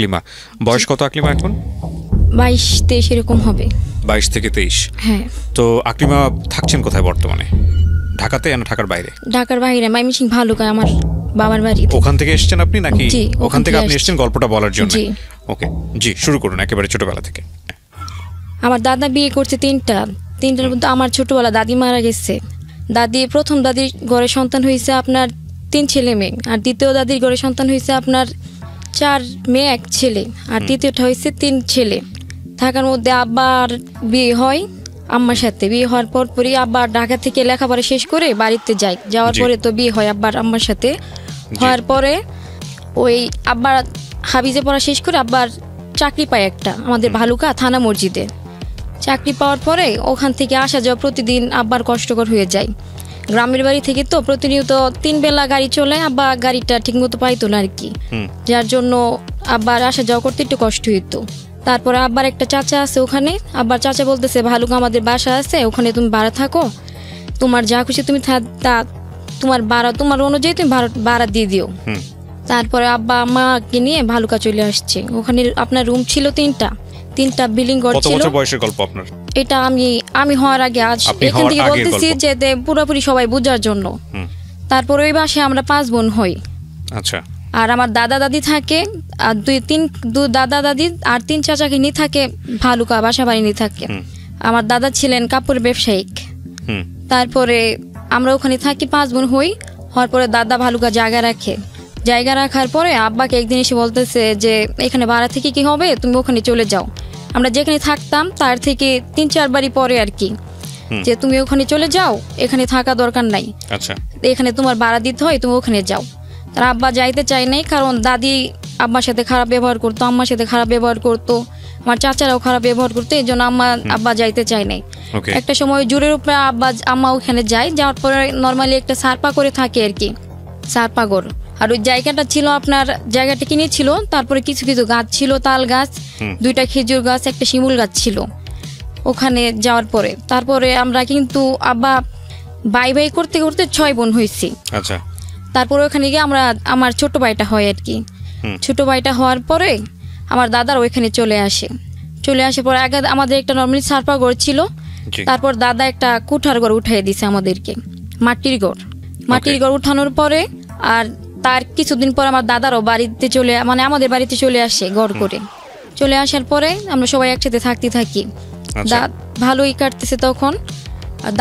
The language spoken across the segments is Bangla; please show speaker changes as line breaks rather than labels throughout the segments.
আকলিমা, বয়স কত আকলিমা এখন?
22-23 এরকম হবে।
22 থেকে 23।
হ্যাঁ।
তো আকলিমা থাকছেন কোথায় বর্তমানে? ঢাকাতে না ঢাকার বাইরে?
ঢাকার বাইরে, ময়মনসিংহ ভালুকায় আমার বাবার বাড়ি।
ওখান থেকে এসেছেন আপনি নাকি?
জি,
ওখান থেকে আপনি এসেছেন গল্পটা বলার জন্য?
জি।
ওকে, জি শুরু করুন একেবারে ছোটবেলা থেকে।
আমার দাদা বিয়ে করছে তিনটার মধ্যে আমার ছোটবেলা দাদি মারা গেছে। প্রথম দাদির ঘরে সন্তান হয়েছে আপনার 3 ছেলে মেয়ে, আর দ্বিতীয় দাদির ঘরে সন্তান হয়েছে আপনার 4 মেয়ে 1 ছেলে, আর তৃতীয়টা হয়েছে 3 ছেলে। থাকার মধ্যে আব্বার বিয়ে হয় আম্মার সাথে। বিয়ে হওয়ার পরই আব্বার ঢাকা থেকে লেখাপড়া শেষ করে বাড়িতে যাওয়ার পরে তো বিয়ে হয় আব্বার আম্মার সাথে। হওয়ার পরে ওই আব্বার হাবিজে পড়া শেষ করে আব্বার চাকরি পায় একটা আমাদের ভালুকা থানা মসজিদে। চাকরি পাওয়ার পরে ওখান থেকে আসা যাওয়া প্রতিদিন আব্বার কষ্টকর হয়ে যায়। গ্রামের বাড়ি থেকে তো প্রতিনিয়ত 3 বেলা গাড়ি চলে, আব্বা গাড়িটা ঠিকমতো পাইতো না আর কি, যার জন্য আব্বার আসা যাওয়া করতে একটু কষ্ট হইতো। তারপরে আব্বার একটা চাচা আছে ওখানে, আব্বার চাচা বলতেছে ভালুকা আমাদের বাসা আছে, ওখানে তুমি ভাড়া থাকো, তোমার যা খুশি তুমি তোমার অনুযায়ী তুমি ভাড়া দিয়ে দিও। তারপরে আব্বা আমাকে নিয়ে ভালুকা চলে আসছে। ওখানে আপনার রুম ছিল 3টা বিল্ডিং ঘর ছিল।
কত বছর বয়সের গল্প আপনার
এটা? আমি হওয়ার আগে, আজ এখান থেকে বলতেছি যে পুরোপুরি সবাই বোঝার জন্য। তারপরে ওই বাসায় আমরা 5 বোন হই। আচ্ছা। আর আমার দাদা দাদি থাকে, আর 2 দাদা দাদি আর 3 চাচাকে নিয়ে থাকে ভালুকা বাসা বাড়ি নিয়ে থাকে। আমার দাদা ছিলেন কাপড় ব্যবসায়িক। তারপরে আমরা ওখানে থাকি, 5 বোন হওয়ার পরে দাদা ভালুকা জায়গা রাখার পরে আব্বাকে একদিন এসে বলতেছে যে এখানে ভাড়া থেকে কি হবে, তুমি ওখানে চলে যাও। আমরা যেখানে থাকতাম তার থেকে 3-4 বাড়ি পরে আর কি, যে তুমি ওখানে চলে যাও, এখানে থাকা দরকার নাই, এখানে তোমার ভাড়া দিতে হয়, তুমি ওখানে যাও। তার আব্বা যাইতে চায় নাই, কারণ দাদি আব্বার সাথে খারাপ ব্যবহার করতো, আম্মার সাথে খারাপ ব্যবহার করতো, আমার চাচারাও খারাপ ব্যবহার করতো, এই জন্য আব্বা যাইতে চায় নাই। একটা সময় জোরের উপরে আম্মা ওখানে যাওয়ার পরে নর্মালি একটা সারপা করে থাকে আর কি, সারপাগর। আর ওই জায়গাটা ছিল আপনার, জায়গাটা কিনেছিল, তারপরে কিছু কিছু গাছ ছিল, তাল গাছ, 2টা খেজুর গাছ, একটা শিমুল গাছ ছিল ওখানে। যাওয়ার পরে তারপরে আমরা কিন্তু আব্বা বাই করতে করতে 6 বোন হয়েছি। আচ্ছা। তারপরে ওখানে গিয়ে আমার ছোট ভাইটা হয় আর কি। ছোট ভাইটা হওয়ার পরে আমার দাদার ওইখানে চলে আসে পরে আগে আমাদের একটা নর্মালি সারপা ঘর ছিল, তারপর দাদা একটা কুঠার ঘর উঠাই দিছে আমাদেরকে, মাটির ঘর উঠানোর পরে। আর তার কিছুদিন পর আমার দাদারও বাড়িতে আমাদের বাড়িতে চলে আসে ঘর করে। চলে আসার পরে আমরা সবাই একসাথে থাকি। ভালোই কাটতেছে তখন।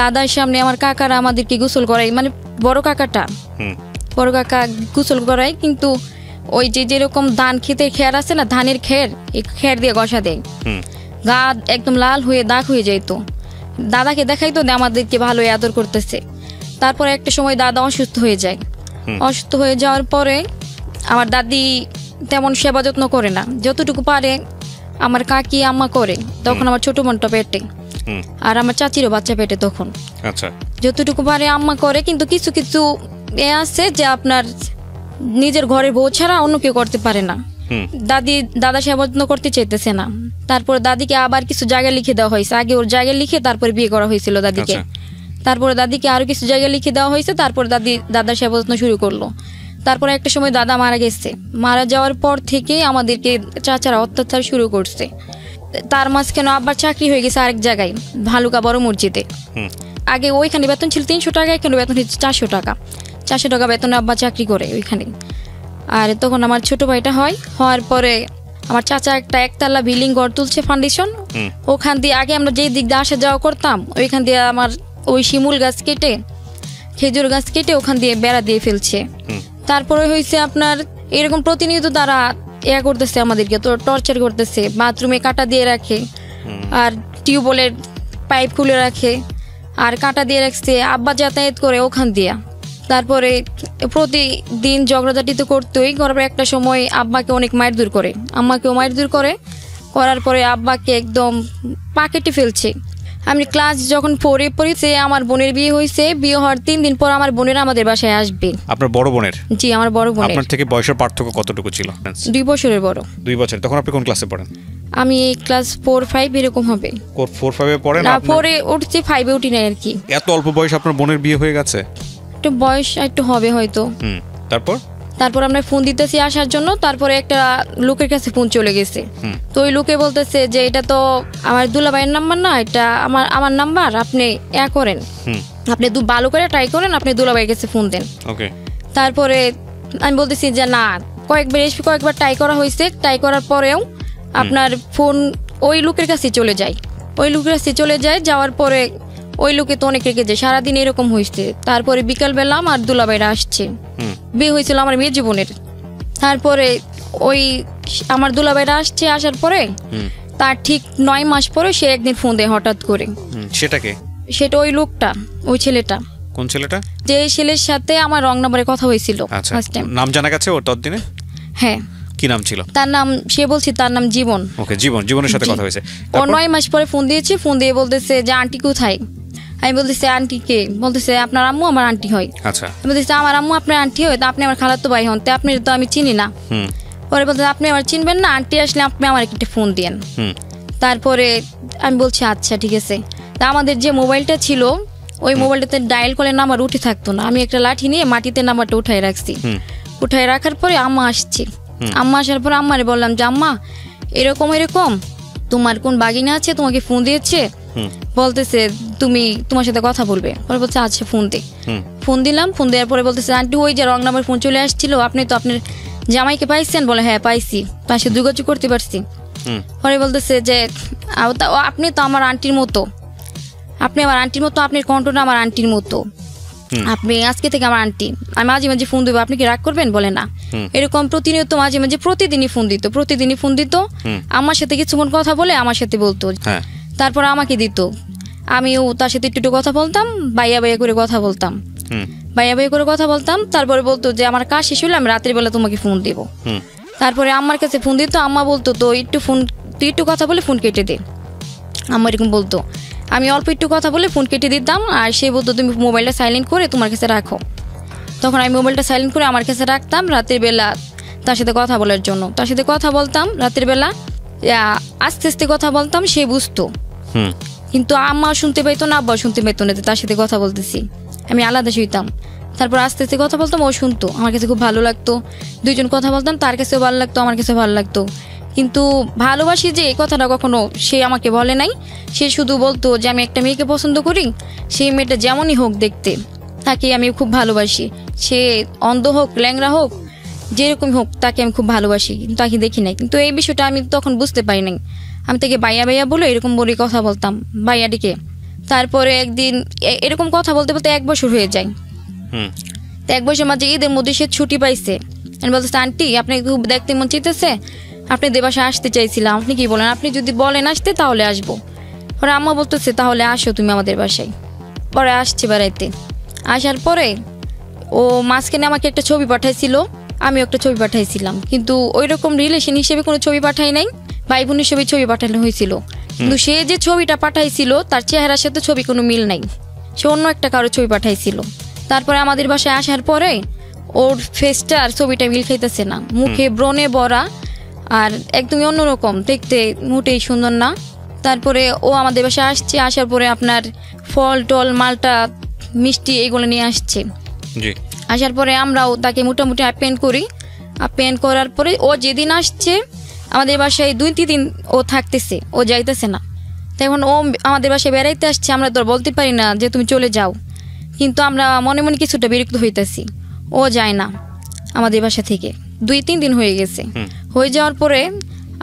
দাদার সামনে আমার কাকারা আমাদেরকে গোসল করাই, মানে বড় কাকা গোসল করাই, কিন্তু ওই যেরকম ধান ক্ষেতের খের আছে না, ধানের খের, এই খের দিয়ে ঘষা দেয়, গা একদম লাল হয়ে দাগ হয়ে যাইতো। দাদাকে দেখাইতো আমাদেরকে ভালোই আদর করতেছে। তারপরে একটা সময় দাদা অসুস্থ হয়ে যাওয়ার পরে আমার দাদি তেমন সেবা যত্ন করে না, যতটুকু পারে আমার কাকি আম্মা করে। তখন আমার ছোট বোনটা পেটে, আর আমার চাচিরও বাচ্চা পেটে তখন। আচ্ছা। যতটুকু পারে আম্মা করে, কিন্তু কিছু কিছু আছে যে আপনার নিজের ঘরের বউ ছাড়া অন্য কেউ করতে পারে না। দাদা সেবা যত্ন করতে চাইতেছে না। তারপরে দাদিকে আবার কিছু জায়গায় লিখে দেওয়া হয়েছে, আগে ওর জায়গায় লিখে তারপরে বিয়ে করা হয়েছিল দাদিকে। তারপরে দাদিকে আরো কিছু জায়গায় লিখে দেওয়া হয়েছে, তারপরে দাদার সেবা যত্ন শুরু করলো। তারপরে একটা সময় দাদা মারা যাওয়ার পর থেকে আমাদেরকে চাচারা অত্যাচার শুরু করছে। তার মাঝখানে আব্বার চাকরি হয়ে গেছে আরেক জায়গায়, ভালুকা বড় মসজিদে। আগে ওইখানে বেতন ছিল 300 টাকা, এখানে বেতন হচ্ছে 400 টাকা বেতনে আব্বা চাকরি করে ওইখানে। আর তখন আমার ছোট ভাইটা হওয়ার পরে আমার চাচা একটা একতলা বিল্ডিং ঘর তুলছে, ফাউন্ডেশন। ওখান দিয়ে আগে আমরা যেই দিক দিয়ে আসা যাওয়া করতাম, ওইখান দিয়ে আমার ওই শিমুল গাছ কেটে, খেজুর গাছ কেটে ওখান দিয়ে বেড়া দিয়ে ফেলছে। তারপরে হয়েছে আপনার এরকম প্রতিনিয়ত তারা করতেছে, আমাদেরকে তো টর্চার করতেছে। বাথরুমে কাঁটা দিয়ে রাখে, আর টিউবওয়েলের পাইপ খুলে রাখে, আর কাঁটা দিয়ে রাখছে। আব্বা যাতায়াত করে ওখান দিয়া। তারপরে প্রতিদিন ঝগড়াঝাটি তো করতেই। করার একটা সময় আব্বাকে অনেক মারধর করে, আম্মাকেও মারধর করার পরে আব্বাকে একদম পাকেটে ফেলছে। আমি ক্লাস যখন 4-এ পড়িছে, আমার বোনের বিয়ে হয়েছে। বিয়ে হওয়ার 3 দিন পর আমার বোনেরা আমাদের বাসায় আসবে।
আপনার বড় বোনের?
জি, আমার বড় বোনের।
আপনার থেকে বয়সের পার্থক্য কতটুকু ছিল?
2 বছরের বড়।
2 বছর। তখন আপনি কোন ক্লাসে পড়েন?
আমি ক্লাস 4-5 এরকম হবে।
4-5 পড়েন?
না, 4-এ উঠছি, 5-এ উঠি না আর কি।
এত অল্প বয়স আপনার বোনের বিয়ে হয়ে গেছে?
একটু বয়স একটু হবে হয়তো।
তারপর
তারপর আমরা ফোন দিতেছি আসার জন্য, তারপরে একটা লোকের কাছে ফোন চলে গেছে। তো ওই লোকে বলতেছে যে এটা তো আমার দুলাভাইয়ের নাম্বার না, এটা আমার নাম্বার, আপনি করেন, আপনি ভালো করে ট্রাই করেন, আপনি দুলাভাইয়ের কাছে ফোন দেন। তারপরে আমি বলতেছি যে না, কয়েকবার ট্রাই করা হয়েছে, ট্রাই করার পরেও আপনার ফোন ওই লোকের কাছে চলে যায়। যাওয়ার পরে ওই লোকে তো অনেক রেখে যায়, সারাদিন এরকম হয়েছে। তারপরে বিকালবেলা আমার দুলাভাইরা আসছে, বিয়ে হয়েছিল আমার মেয়ে জীবনের। তারপরে ওই আমার দুলাভাইরা আসছে, আসার পরে তার ঠিক 9 মাস পরে সে একদিন ফোন দেয় হঠাৎ করে। সেটা ওই লোকটা, ওই ছেলেটা।
কোন ছেলেটা?
যে ছেলের সাথে আমার রং নাম্বারে কথা হয়েছিল।
নাম জানা গেছে ওর ততদিনে?
হ্যাঁ।
কি নাম ছিল
তার? নাম সে বলছে তার নাম জীবন।
ওকে, জীবনের সাথে কথা হয়েছে।
ও 9 মাস পরে ফোন দিয়েছে, ফোন দিয়ে বলতেছে যে আন্টি কোথায়। আমি বলতেছি আন্টি কে? বলতেছে আপনার আম্মু আমার আন্টি হয়।
আচ্ছা।
বলতেছে আমার আম্মু আপনার আন্টি হয়, তা আপনি আমার খালাতো ভাই হন, তা আপনি তো আমি চিনি না। পরে বলতেছে আপনি আমার চিনবেন না, আন্টি আসলে আপনি আমার একটা ফোন দেন। তারপরে আমি বলছি আচ্ছা ঠিক আছে। তা আমাদের যে মোবাইলটা ছিল ওই মোবাইলটাতে ডায়াল করে নাম্বার উঠে থাকতো না, আমি একটা লাঠি নিয়ে মাটিতে নাম্বারটা উঠাই রাখছি। উঠাই রাখার পরে আম্মা আসছে। আম্মা আসার পর আম্মারে বললাম যে আম্মা এরকম তোমার কোন বাগিনা আছে, তোমাকে ফোন দিয়েছে, বলতেছে তোমার সাথে কথা বলবে। পরে বলছে আচ্ছা ফোন দে। ফোন দিলাম। ফোন দেওয়ার পরে বলতেছে আন্টি ওই যে রং নাম্বার ফোন চলে আসছিল, আপনি তো আপনার জামাইকে পাইছেন? বলে হ্যাঁ পাইছি, তার সাথে যোগাযোগ করতে পারছি। পরে বলতেছে যে আপনি তো আমার আন্টির মতো, আপনার কণ্ঠটা আমার আন্টির মতো, আপনি আজকে থেকে আমার আন্টি, আমি মাঝে মাঝে ফোন দেবো, আপনি কি রাগ করবেন? বলে না। এরকম প্রতিনিয়ত মাঝে মাঝে প্রতিদিনই ফোন দিত। আমার সাথে কিছুক্ষণ কথা বলে আমার সাথে বলতো, তারপর আমাকে দিত, আমিও তার সাথে একটু কথা বলতাম, বাইয়া করে কথা বলতাম। তারপরে বলতো যে আমার কাজ শেষ হলে আমি রাতের বেলা তোমাকে ফোন দিব। তারপরে আম্মার কাছে ফোন দিত, আম্মা বলতো তো তুই একটু কথা বলে ফোন কেটে দে। আম্মা এরকম বলতো, আমি অল্প একটু কথা বলে ফোন কেটে দিতাম, আর সে বলতো তুমি মোবাইলটা সাইলেন্ট করে তোমার কাছে রাখো। তখন আমি মোবাইলটা সাইলেন্ট করে আমার কাছে রাখতাম রাতের বেলা তার সাথে কথা বলার জন্য। তার সাথে কথা বলতাম রাতের বেলা, আস্তে আস্তে কথা বলতাম, সে বুঝতো। কিন্তু আম্মা শুনতে পাইতো না, আব্বা শুনতে পাইতো না তার সাথে কথা বলতেছি, আমি আলাদা শুইতাম। তারপর আস্তে আস্তে কথা বলতাম, ও শুনতো, আমার কাছে খুব ভালো লাগতো। দুইজন কথা বলতাম, তার কাছেও ভালো লাগতো, আমার কাছে ভালো লাগতো। কিন্তু ভালোবাসি যে এই কথাটা কখনো সে আমাকে বলে নাই। সে শুধু বলতো যে আমি একটা মেয়েকে পছন্দ করি, সেই মেয়েটা যেমনই হোক দেখতে, তাকে আমি খুব ভালোবাসি। সে অন্ধ হোক, ল্যাংড়া হোক, যেরকম হোক, তাকে আমি খুব ভালোবাসি, কিন্তু তাকে দেখি নাই। কিন্তু এই বিষয়টা আমি তখন বুঝতে পারি নাই। আমি তাকে বাইয়া বলে এরকম বলে কথা বলতাম, বাইয়া ডেকে। তারপরে একদিন এরকম কথা বলতে বলতে 1 বছর হয়ে যায়। 1 বছর মাঝে ঈদের মধ্যে সে ছুটি পাইছে। আমি বলতেছি আন্টি আপনি খুব দেখতে মন চাইতেছে, আপনি দেবাসায় আসতে চাইছিলাম, আপনি কি বলেন? আপনি যদি বলেন আসতে তাহলে আসবো। পরে আম্মা বলতেছে তাহলে আসো তুমি আমাদের বাসায়। পরে আসছে বেড়াইতে। আসার পরে ও মাঝখানে আমাকে একটা ছবি পাঠাইছিল, আমিও একটা ছবি পাঠাইছিলাম, কিন্তু ওই রকম রিলেশন হিসেবে কোনো ছবি পাঠাই নাই, ভাই বোন হিসেবে ছবি পাঠানো হয়েছিল। কিন্তু সে যে ছবিটা পাঠাইছিল তার চেহারার সাথে ছবি কোনো মিল নাই, সে অন্য একটা কারো ছবি পাঠাইছিল। তারপরে আমাদের বাসায় আসার পরে ওর ফেসটা আর ছবিটা মিল খাইতেছে না, মুখে ব্রণে ভরা আর একদমই অন্যরকম দেখতে, মোটেই সুন্দর না। তারপরে ও আমাদের বাসায় আসছে, আসার পরে আপনার ফল টল মালটা মিষ্টি এগুলো নিয়ে আসছে। আসার পরে আমরাও তাকে মোটামুটি আপ্যায়ন করি। আপ্যায়ন করার পরে ও যেদিন আসছে আমাদের বাসায় 2-3 দিন ও থাকতেছে, ও যাইতেছে না। তখন ও আমাদের বাসায় বেড়াইতে আসছে, আমরা তো বলতে পারি না যে তুমি চলে যাও, কিন্তু আমরা মনে মনে কিছুটা বিরক্ত হইতেছি। ও যায় না আমাদের বাসা থেকে, 2-3 দিন হয়ে গেছে। হয়ে যাওয়ার পরে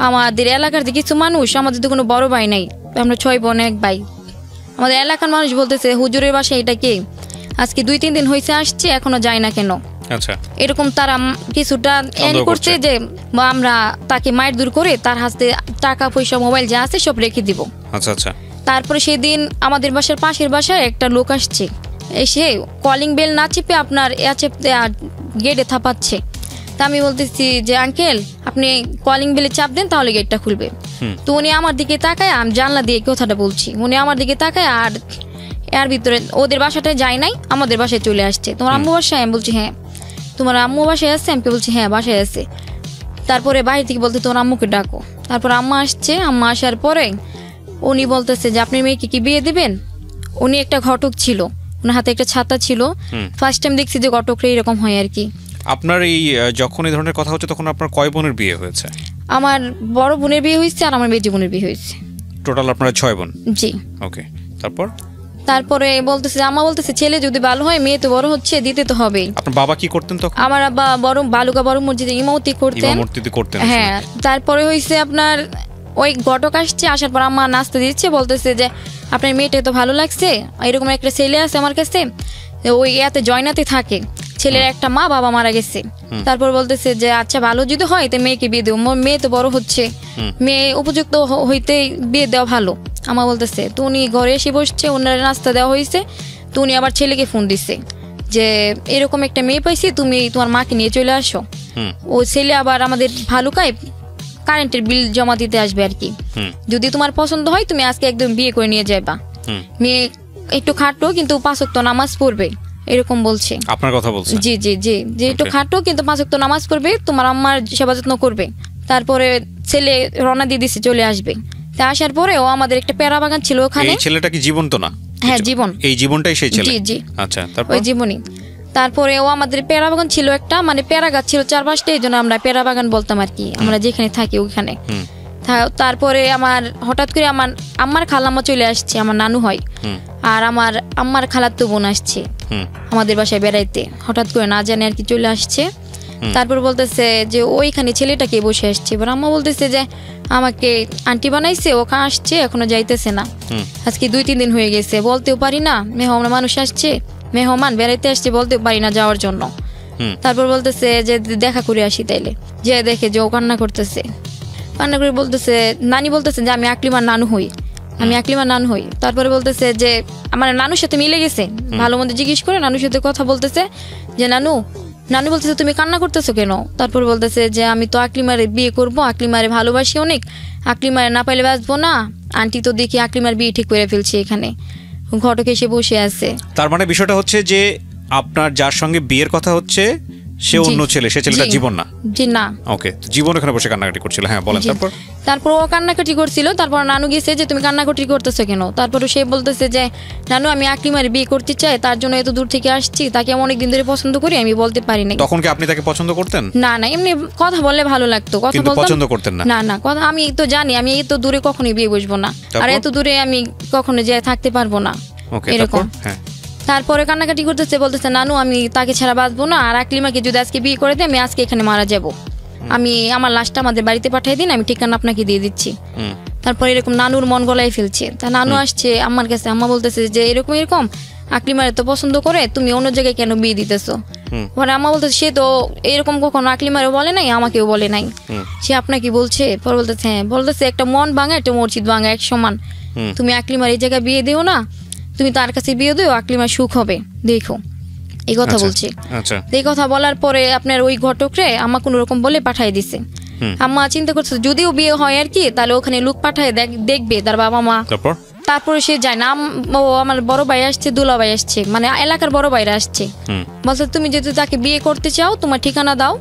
আমাদের এলাকার যে কিছু মানুষ, আমাদের তো কোনো বড় ভাই নাই, আমরা 6 বোন 1 ভাই, আমাদের এলাকার মানুষ বলতেছে হুজুরের বাসায় এটা কে, আজকে 2-3 দিন হয়েছে আসছে এখনো যায় না কেন। আচ্ছা, এরকম তারা কিছুটা এন করছে যে আমরা তাকে মায়ের দূর করে তার হাতে টাকা পয়সা মোবাইল যা আছে সব রেখে দিব। আচ্ছা আচ্ছা। তারপরে সেদিন আমাদের বাসার পাশের বাসায় একটা লোক আসছে, এসে কলিং বেল না চেপে আপনার গেটে থাপাচ্ছে। তা আমি বলতেছি যে আঙ্কেল আপনি কলিং বেলে চাপ দেন তাহলে গেটটা খুলবে। তো উনি আমার দিকে তাকায়, আমি জানলা দিয়ে কথাটা বলছি, উনি আমার দিকে তাকায় আর এর ভিতরে ওদের বাসাটায় যায় নাই, আমাদের বাসায় চলে আসছে। তোমার আম্মু বাসায়? আমি বলছি হ্যাঁ। তোমার আম্মু বাসায় আসছে? আমি বলছি হ্যাঁ বাসায় আছে। তারপরে বাইরে থেকে বলতে তোমার আম্মুকে ডাকো। তারপর আম্মা আসছে, আম্মা আসার পরে উনি বলতেছে যে আপনার মেয়েকে কি বিয়ে দিবেন। উনি একটা ঘটক ছিল, ওনার হাতে একটা ছাতা ছিল। ফার্স্ট টাইম দেখছি যে ঘটকরা এরকম হয় আর কি।
আপনার এই যখন এই ধরনের কথা হচ্ছে তখন আপনার কয় বোনের বিয়ে হয়েছে?
আমার বড় বোনের বিয়ে হয়েছে আর আমার মেজো বোনের বিয়ে হয়েছে।
টোটাল আপনারা 6 বোন?
জি।
ওকে, তারপর?
তারপরে বলতেছে, আম্মা বলতেছে ছেলে যদি ভালো হয়, মেয়ে তো বড় হচ্ছে, দিতে তো হবেই।
আপনার বাবা কি করতেন তখন?
আমার আব্বা বালুকা বড় মসজিদে ইমামতি করতেন। হ্যাঁ, তারপরে হয়েছে আপনার ওই ঘটক আসছে, আসার পর আম্মা নাস্তা দিচ্ছে, বলতেছে যে আপনার মেয়েটা তো ভালো লাগছে, এরকম একটা ছেলে আছে আমার কাছে, ওই ইয়াতে জয়নাতে থাকে, ছেলের একটা মা বাবা মারা গেছে। তারপর বলতেছে যে আচ্ছা ভালো যদি হয় তো মেয়েকে বিয়ে দেবো, মেয়ে তো বড় হচ্ছে, মেয়ে উপযুক্ত হইতে বিয়ে দেওয়া ভালো। আমা বলতেছে তো উনি ঘরে এসে বসছে, ওনার নাস্তা দেওয়া হয়েছে, তো উনি আবার ছেলেকে ফোন দিচ্ছে যে এরকম একটা মেয়ে পাইছি, তুমি তোমার মাকে নিয়ে চলে আসো। ও ছেলে আবার আমাদের ভালুকায় কারেন্টের বিল জমা দিতে আসবে আর কি, যদি তোমার পছন্দ হয় তুমি আজকে একদম বিয়ে করে নিয়ে যাবা। মেয়ে একটু খাটো কিন্তু 5 ওয়াক্ত নামাজ পড়বে, এরকম বলছে।
আপনার কথা বলছে?
জি জি জি, যে একটু খাটো কিন্তু 5 ওয়াক্ত নামাজ পড়বে, তোমার আম্মার সেবা যত্ন করবে। তারপরে ছেলে রওনা দিয়ে দিছে, চলে আসবে। তা আসার পরে ও আমাদের একটা পেয়ারা বাগান ছিল ওখানে।
এই ছেলেটা কি জীবন্ত না?
হ্যাঁ জীবন, এই
জীবনটাই সেই ছেলে।
জি জি,
আচ্ছা, তারপর?
ওই জীবনই। তারপরে ও আমাদের পেয়ারা বাগান ছিল একটা, মানে পেয়ারা গাছ ছিল 4-5টা, এই জন্য আমরা পেয়ারা বাগান বলতাম আর কি, আমরা যেখানে থাকি ওইখানে। তারপরে আমার হঠাৎ করে আমার আম্মার খালাম্মা চলে আসছে, আমার নানু হয়, আর আমার আম্মার খালাতো বোন আসছে আমাদের বাসায় বেড়াইতে, হঠাৎ করে না জানে আর কি চলে আসছে। তারপর বলতেছে যে ওইখানে ছেলেটাকে বসে আসছে। এবার আম্মা বলতেছে যে আমাকে আন্টি বানাইছে, ওখানে আসছে, এখনো যাইতেছে না, আজকে 2-3 দিন হয়ে গেছে, বলতেও পারি না, মেহমান মানুষ আসছে, মেহমান বেড়াইতে আসছে, বলতেও পারি না যাওয়ার জন্য। তারপর বলতেছে যে দেখা করে আসি, তাইলে যে দেখে যে ও কান্না করতেছে, কান্না করে বলতেছে, নানি বলতেছে যে আমি আকলিমার নানু হই, আমি আকলিমার নানু হই। তারপরে বলতেছে যে আমার নানুর সাথে মিলে গেছে, ভালো মন্দ জিজ্ঞেস করে নানুর সাথে কথা বলতেছে যে নানু বলতেছে তুমি কান্না করতেছো কেন? তারপর বলতেছে যে আমি তো আকলিমারে বিয়ে করব, আকলিমারে ভালোবাসি অনেক, আকলিমারে না পাইলে বাঁচবো না, আন্টি তো দেখি আকলিমার বিয়ে ঠিক করে ফেলছে, এখানে ঘটক এসে বসে আছে।
তার মানে বিষয়টা হচ্ছে যে আপনার যার সঙ্গে বিয়ের কথা হচ্ছে সে অন্য ছেলে, সে ছেলেটা জীবন না?
জি না।
ওকে, জীবন ওখানে বসে কান্নাকাটি করছিল। হ্যাঁ বলেন।
তারপর ও কান্নাকাটি করছিল, তারপর নানু গেছে যে তুমি কান্নাকাটি করতেছো কেন? তারপর সে বলতেছে যে নানু আমি আকলিমার বিয়ে করতে চাই, তার জন্য এত দূর থেকে আসছি, তাকে আমি অনেকদিন ধরে পছন্দ করি, আমি বলতে পারি না।
তখন কি আপনি তাকে পছন্দ করতেন?
না না, এমনি কথা বললে ভালো লাগতো, কথা বলতাম,
পছন্দ করতেন না?
না না, কথা আমি তো জানি আমি এত দূরে কখনোই বিয়ে বসবো না, আর এত দূরে আমি কখনো যেয়ে থাকতে পারবো না, এরকম। তারপরে কান্নাকাটি করতেছে, বলতেছে নানু আমি তাকে ছাড়া বাঁচবো না, আর আকলিমাকে যদি আজকে বিয়ে করে দেয় আমি আজকে এখানে মারা যাব, আমি আমার লাশটা আমাদের বাড়িতে পাঠিয়ে দিন, আমি ঠিকানা আপনাকে দিয়ে দিচ্ছি। তারপর এরকম নানুর মন গলায় ফেলছে। তা নানু আসছে আম্মার কাছে, আম্মা বলতেছে যে এরকম এরকম আকলিমারে তো পছন্দ করে, তুমি অন্য জায়গায় কেন বিয়ে দিতেছো? পরে আম্মা বলতেছে সে তো এরকম কখনো আকলিমারে বলে নাই, আমাকেও বলে নাই, সে আপনাকে বলছে? পরে বলতেছে হ্যাঁ, বলতেছে একটা মন ভাঙা একটা মসজিদ ভাঙা এক সমান, তুমি আকলিমার এই জায়গায় বিয়ে দিও না, তুমি তার কাছে বিয়ে দিও, আকলিমার সুখ হবে, দেখো, এই কথা বলছে। এই কথা বলার পরে আপনার ওই ঘটকরে আম্মা কোনো রকম বলে পাঠাই দিছে। আম্মা চিন্তা করছে যদিও বিয়ে হয় আর কি, তাহলে ওখানে লোক পাঠায় দেখবে তার বাবা মা। তারপরে সে যায় না, ও আমার বড় ভাই আসছে, দুলা ভাই আসছে, মানে এলাকার বড় ভাইরা আসছে, বলছে তুমি যদি তাকে বিয়ে করতে চাও তোমার ঠিকানা দাও,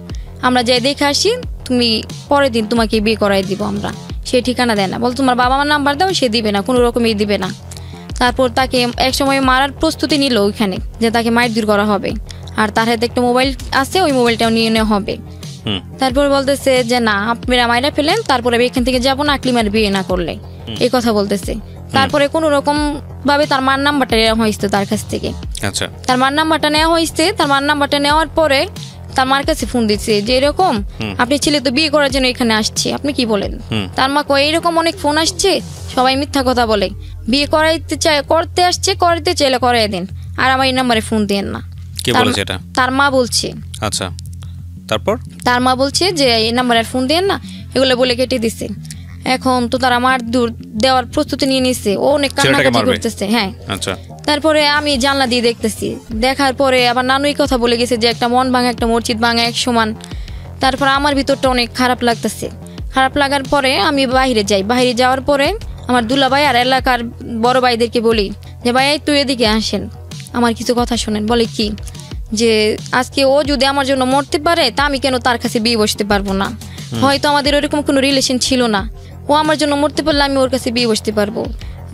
আমরা যাই দেখে আসি, তুমি পরের দিন তোমাকে বিয়ে করাই দিব আমরা। সে ঠিকানা দেয় না, বল তোমার বাবা মার নাম্বার দাও, সে দিবে না, কোনো রকমই দিবে না। তারপর তাকে এক সময় মারার প্রস্তুতি নিল ওইখানে, যে তাকে মারধর করা হবে, আর তার হাতে একটা মোবাইল আছে, ওই মোবাইলটাও নিয়ে নেওয়া হবে। তারপর বলতেছে যে না আপনারা মাইরা ফেলেন, তারপরে এখান থেকে যাবো না আকলিমার বিয়ে না করলে, এই কথা বলতেছে। তারপরে কোনো রকম ভাবে তার মার নাম্বারটা নেওয়া হয়েছে তার কাছ থেকে। তার মার নাম্বারটা নেওয়া হয়েছে, তার মার নাম্বারটা নেওয়ার পরে তার মার কাছে ফোন দিচ্ছে যে এরকম আপনি ছেলে তো বিয়ে করার জন্য এখানে আসছে, আপনি কি বলেন? তার মা কয় এরকম অনেক ফোন আসছে, সবাই মিথ্যা কথা বলে, বিয়ে করাইতে চায়, করতে আসছে, করতে চাইলে করাই দেন, আর আমার এই নাম্বারে ফোন দেন না। তার মা বলছে। আচ্ছা, তারপর তার মা বলছে যে এই নাম্বারে ফোন দেন না, এগুলো বলে কেটে দিছে। এখন তো তারা মার দূর দেওয়ার প্রস্তুতি নিয়ে নিচ্ছে, ও অনেক কান্নাকাটি করতেছে। হ্যাঁ, তারপরে আমি জানলা দিয়ে দেখতেছি, দেখার পরে আবার নানুই কথা বলে গেছে যে একটা মন ভাঙা একটা মসজিদ ভাঙা এক সমান। তারপর আমার ভিতরটা অনেক খারাপ লাগতেছে। খারাপ লাগার পরে আমি বাইরে যাই, বাইরে যাওয়ার পরে আমার দুলা ভাই আর এলাকার বড় ভাইদেরকে বলি যে ভাই তুই এদিকে আসেন, আমার কিছু কথা শোনেন। বলে কি যে আজকে ও যদি আমার জন্য মরতে পারে তা আমি কেন তার কাছে বিয়ে বসতে পারবো না? হয়তো আমাদের ওরকম কোনো রিলেশন ছিল না, ও আমার জন্য মরতে পারলে আমি ওর কাছে বিয়ে বসতে পারবো।